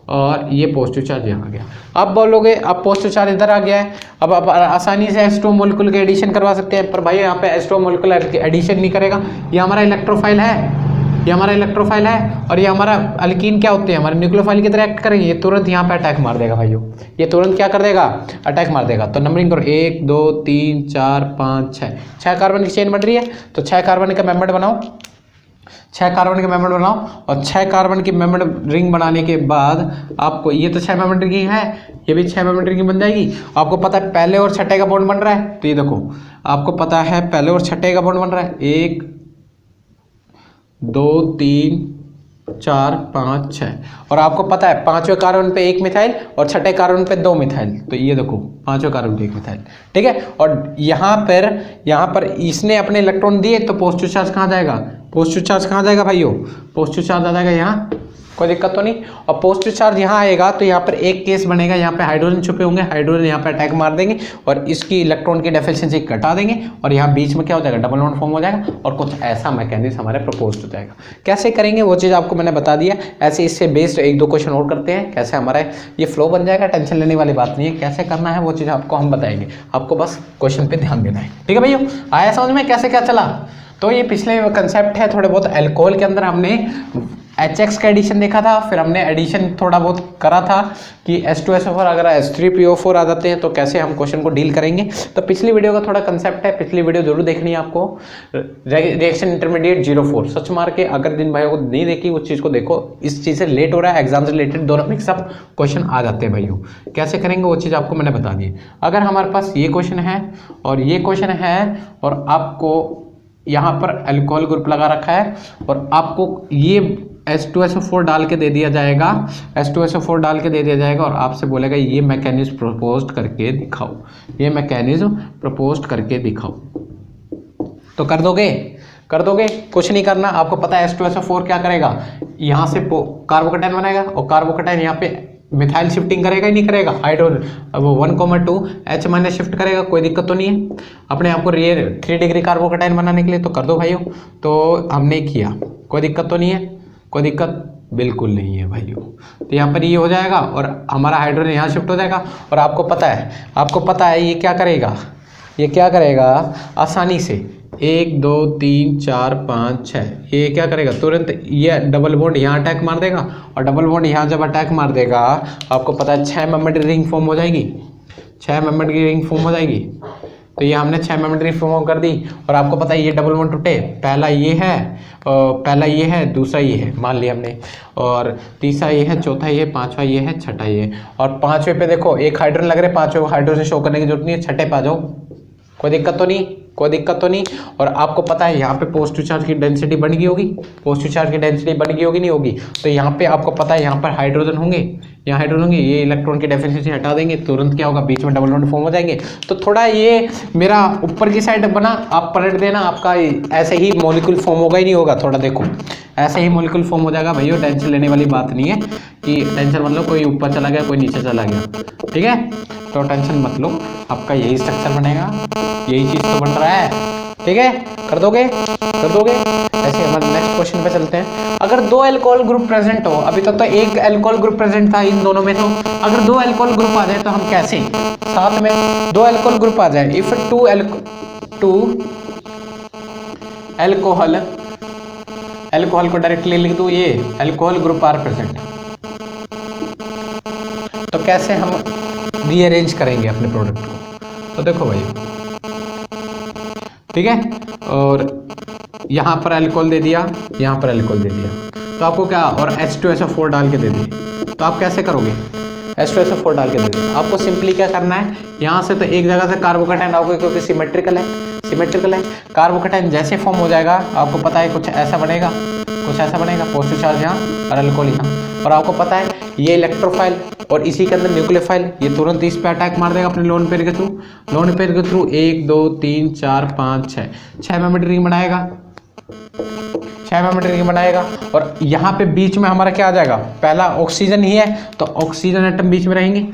[SPEAKER 1] और ये पॉजिटिव चार्ज यहाँ आ गया। अब बोलोगे अब पॉजिटिव चार्ज इधर आ गया है, अब आप आसानी से H2 मॉलिक्यूल के एडिशन करवा सकते हैं, पर भाई यहाँ पे H2 मॉलिक्यूल एडिशन नहीं करेगा। ये हमारा इलेक्ट्रोफाइल है, ये हमारा इलेक्ट्रोफाइल है, और ये हमारा अल्कीन क्या होते हैं, हमारे न्यूक्लियोफाइल की तरह एक्ट करेंगे, ये तुरंत यहाँ पे अटैक मार देगा भाइयों, ये तुरंत क्या कर देगा, अटैक मार देगा। तो नंबरिंग करो 1 2 3 4 5 6 कार्बन की चेन बन रही है, तो 6 कार्बन का मेंबर बनाओ, 6 कार्बन के मेंबर बनाओ, और 6 कार्बन की मेंबर रिंग बनाने के बाद आपको ये तो 6 मेंबर रिंग है, ये भी 6 मेंबर रिंग बन जाएगी। आपको पता है पहले और छठे का बॉन्ड बन रहा है, तो ये देखो आपको पता है पहले और छठे का बॉन्ड बन रहा है, 1 2 3 4 5 6, और आपको पता है 5वें कार्बन पे 1 मिथाइल और छठे कार्बन पे 2 मिथाइल, तो ये देखो 5वें कार्बन पे 1 मिथाइल, ठीक है। और यहाँ पर इसने अपने इलेक्ट्रॉन दिए, तो पॉजिटिव चार्ज कहाँ जाएगा, पॉजिटिव चार्ज कहाँ जाएगा भाइयों, पॉजिटिव चार्ज आ जाएगा यहाँ, कोई दिक्कत तो नहीं। और पॉजिटिव चार्ज यहाँ आएगा तो यहाँ पर एक केस बनेगा, यहाँ पे हाइड्रोजन छुपे होंगे, हाइड्रोजन यहाँ पे अटैक मार देंगे और इसकी इलेक्ट्रॉन की डेफिशिएंसी घटा देंगे, और यहाँ बीच में क्या हो जाएगा, डबल बॉन्ड फॉर्म हो जाएगा, और कुछ ऐसा मैकेनिज्म हमारे प्रपोज हो जाएगा। कैसे करेंगे वो चीज़ आपको मैंने बता दिया। ऐसे इससे बेस्ड 1-2 क्वेश्चन और करते हैं, कैसे हमारा ये फ्लो बन जाएगा, टेंशन लेने वाली बात नहीं है, कैसे करना है वो चीज़ आपको हम बताएंगे, आपको बस क्वेश्चन पर ध्यान देना है, ठीक है भैया। आया समझ में कैसे क्या चला। तो ये पिछले कंसेप्ट है, थोड़े बहुत अल्कोहल के अंदर हमने HX का एडिशन देखा था, फिर हमने एडिशन थोड़ा बहुत करा था कि H2SO4 अगर H3PO4 आ जाते हैं तो कैसे हम क्वेश्चन को डील करेंगे। तो पिछली वीडियो का थोड़ा कंसेप्ट है, पिछली वीडियो जरूर देखनी है आपको, रिएक्शन इंटरमीडिएट 04 सच मार के, अगर जिन भाइयों को नहीं देखी उस चीज़ को देखो, इस चीज़ से लेट हो रहा है, एग्जाम से रिलेटेड दोनों मिक्सअप क्वेश्चन आ जाते हैं भाइयों। कैसे करेंगे वो चीज़ आपको मैंने बता दी। अगर हमारे पास ये क्वेश्चन है और ये क्वेश्चन है और आपको यहाँ पर अल्कोहल ग्रुप लगा रखा है और आपको ये H2SO4 डाल के दे दिया जाएगा, H2SO4 डाल के दे दिया जाएगा और आपसे बोलेगा ये मैकेनिज्म प्रपोज करके दिखाओ, ये मैकेनिज्म प्रपोज करके दिखाओ। तो कर दोगे? कर दोगे? कुछ नहीं करना, आपको पता है H2SO4 क्या करेगा, यहाँ से कार्बोकेटाइन बनाएगा और कार्बोकेटाइन यहाँ पे मिथाइल शिफ्टिंग करेगा ही नहीं करेगा, हाइड्रोजन अब 1,2 H माइनस शिफ्ट करेगा, कोई दिक्कत तो नहीं है अपने आप को 3 डिग्री कार्बोकेटाइन बनाने के लिए। तो कर दो भाइयों, तो हमने किया, कोई दिक्कत तो नहीं है, कोई दिक्कत बिल्कुल नहीं है भाइयों। तो यहाँ पर ये हो जाएगा और हमारा हाइड्रोजन यहाँ शिफ्ट हो जाएगा और आपको पता है ये क्या करेगा, ये क्या करेगा आसानी से 1 2 3 4 5 6, ये क्या करेगा तुरंत, ये डबल बॉन्ड यहाँ अटैक मार देगा और डबल बॉन्ड यहाँ जब अटैक मार देगा आपको पता है 6 मेंबर की रिंग फॉर्म हो जाएगी, 6 मेंबर की रिंग फॉर्म हो जाएगी। तो ये हमने 6 मेंबर की रिंग फॉर्म कर दी और आपको पता है ये डबल बॉन्ड टूटे, पहला ये है, दूसरा ये है मान लिया हमने, और तीसरा ये है, चौथा ये, पांचवा ये है, छठा ये, और पांचवे पे देखो एक हाइड्रोजन लग रहा है, पांचवे हाइड्रोजन शो करने की जरूरत नहीं है, छठे पे आ जाओ, कोई दिक्कत तो नहीं, कोई दिक्कत तो नहीं। और आपको पता है यहाँ पे पॉजिटिव चार्ज की डेंसिटी बन गई होगी, पॉजिटिव चार्ज की डेंसिटी बन गई होगी नहीं होगी, तो यहाँ पे आपको पता है यहाँ पर हाइड्रोजन होंगे, यहाँ हाइड्रोजन होंगे, ये इलेक्ट्रॉन की डेफिशिएंसी हटा देंगे, तुरंत क्या होगा बीच में डबल बॉन्ड फॉर्म हो जाएंगे। तो थोड़ा ये मेरा ऊपर की साइड बना, आप पलट देना, आपका ऐसे ही मॉलिक्यूल फॉर्म होगा ही नहीं होगा, थोड़ा देखो ऐसे ही मॉलिक्यूल फॉर्म हो जाएगा भैया, टेंशन लेने वाली बात नहीं है कि टेंशन मतलब कोई ऊपर चला गया कोई नीचे चला गया, ठीक है, तो टेंशन मत लो, आपका यही स्ट्रक्चर बनेगा, यही चीज़ तो बन रहा है, ठीक है, कर दोगे, कर दोगे। ऐसे हमारे नेक्स्ट क्वेश्चन पे चलते हैं। अगर 2 अल्कोहल ग्रुप प्रेजेंट हो, अभी तक तो एक अल्कोहल ग्रुप प्रेजेंट था इन दोनों में, तो अगर 2 अल्कोहल ग्रुप आ जाए तो हम कैसे, साथ में 2 अल्कोहल ग्रुप आ जाए, इफ 2 अल्कोहल को डायरेक्टली लिख दूं, ये अल्कोहल ग्रुप आर प्रेजेंट, तो कैसे हम रीअरेंज करेंगे अपने प्रोडक्ट को। तो देखो भाई, ठीक है, और यहाँ पर अल्कोहल दे दिया, यहाँ पर अल्कोहल दे दिया, तो आपको क्या, और H2SO4 डाल के दे दिए, तो आप कैसे करोगे, H2SO4 डाल के दे दिए। आपको सिंपली क्या करना है, यहाँ से तो एक जगह से कार्बोकेटाइन आओगे क्योंकि सिमेट्रिकल है, कार्बोकेटाइन जैसे फॉर्म हो जाएगा आपको पता है कुछ ऐसा बनेगा, पॉजिटिव चार्ज यहाँ और अल्कोहल यहाँ, और आपको पता है ये इलेक्ट्रोफाइल और इसी के अंदर न्यूक्लियोफाइल, ये तुरंत इस पे अटैक मार देगा अपने लोन पेयर के थ्रू, 1 2 3 4 5 6 मेंबर रिंग बनाएगा, 6 मेंबर रिंग बनाएगा, और यहाँ पे बीच में हमारा क्या आ जाएगा, पहला ऑक्सीजन ही है तो ऑक्सीजन एटम बीच में रहेंगे,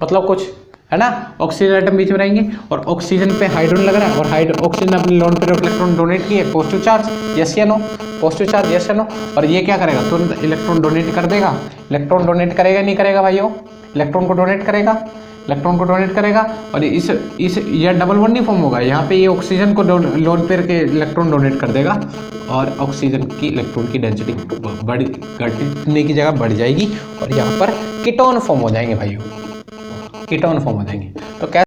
[SPEAKER 1] मतलब कुछ है ना, ऑक्सीजन एटम बीच में रहेंगे, और ऑक्सीजन पे हाइड्रोजन लग रहा है और ऑक्सीजन अपने लोन पेयर इलेक्ट्रॉन डोनेट किए, पॉजिटिव चार्ज यस या नो, पॉजिटिव चार्ज यस या नो, और ये क्या करेगा तुरंत इलेक्ट्रॉन डोनेट कर देगा, इलेक्ट्रॉन डोनेट करेगा नहीं करेगा भाइयों, इलेक्ट्रॉन को डोनेट करेगा, और इस ये डबल बॉन्ड नहीं फॉर्म होगा, यहाँ पे ये ऑक्सीजन को लोन पेयर के इलेक्ट्रॉन डोनेट कर देगा और ऑक्सीजन की इलेक्ट्रॉन की डेंसिटी घटने की जगह बढ़ जाएगी और यहाँ पर कीटोन फॉर्म हो जाएंगे भाइयों, कीटोन फॉर्म हो जाएंगे। तो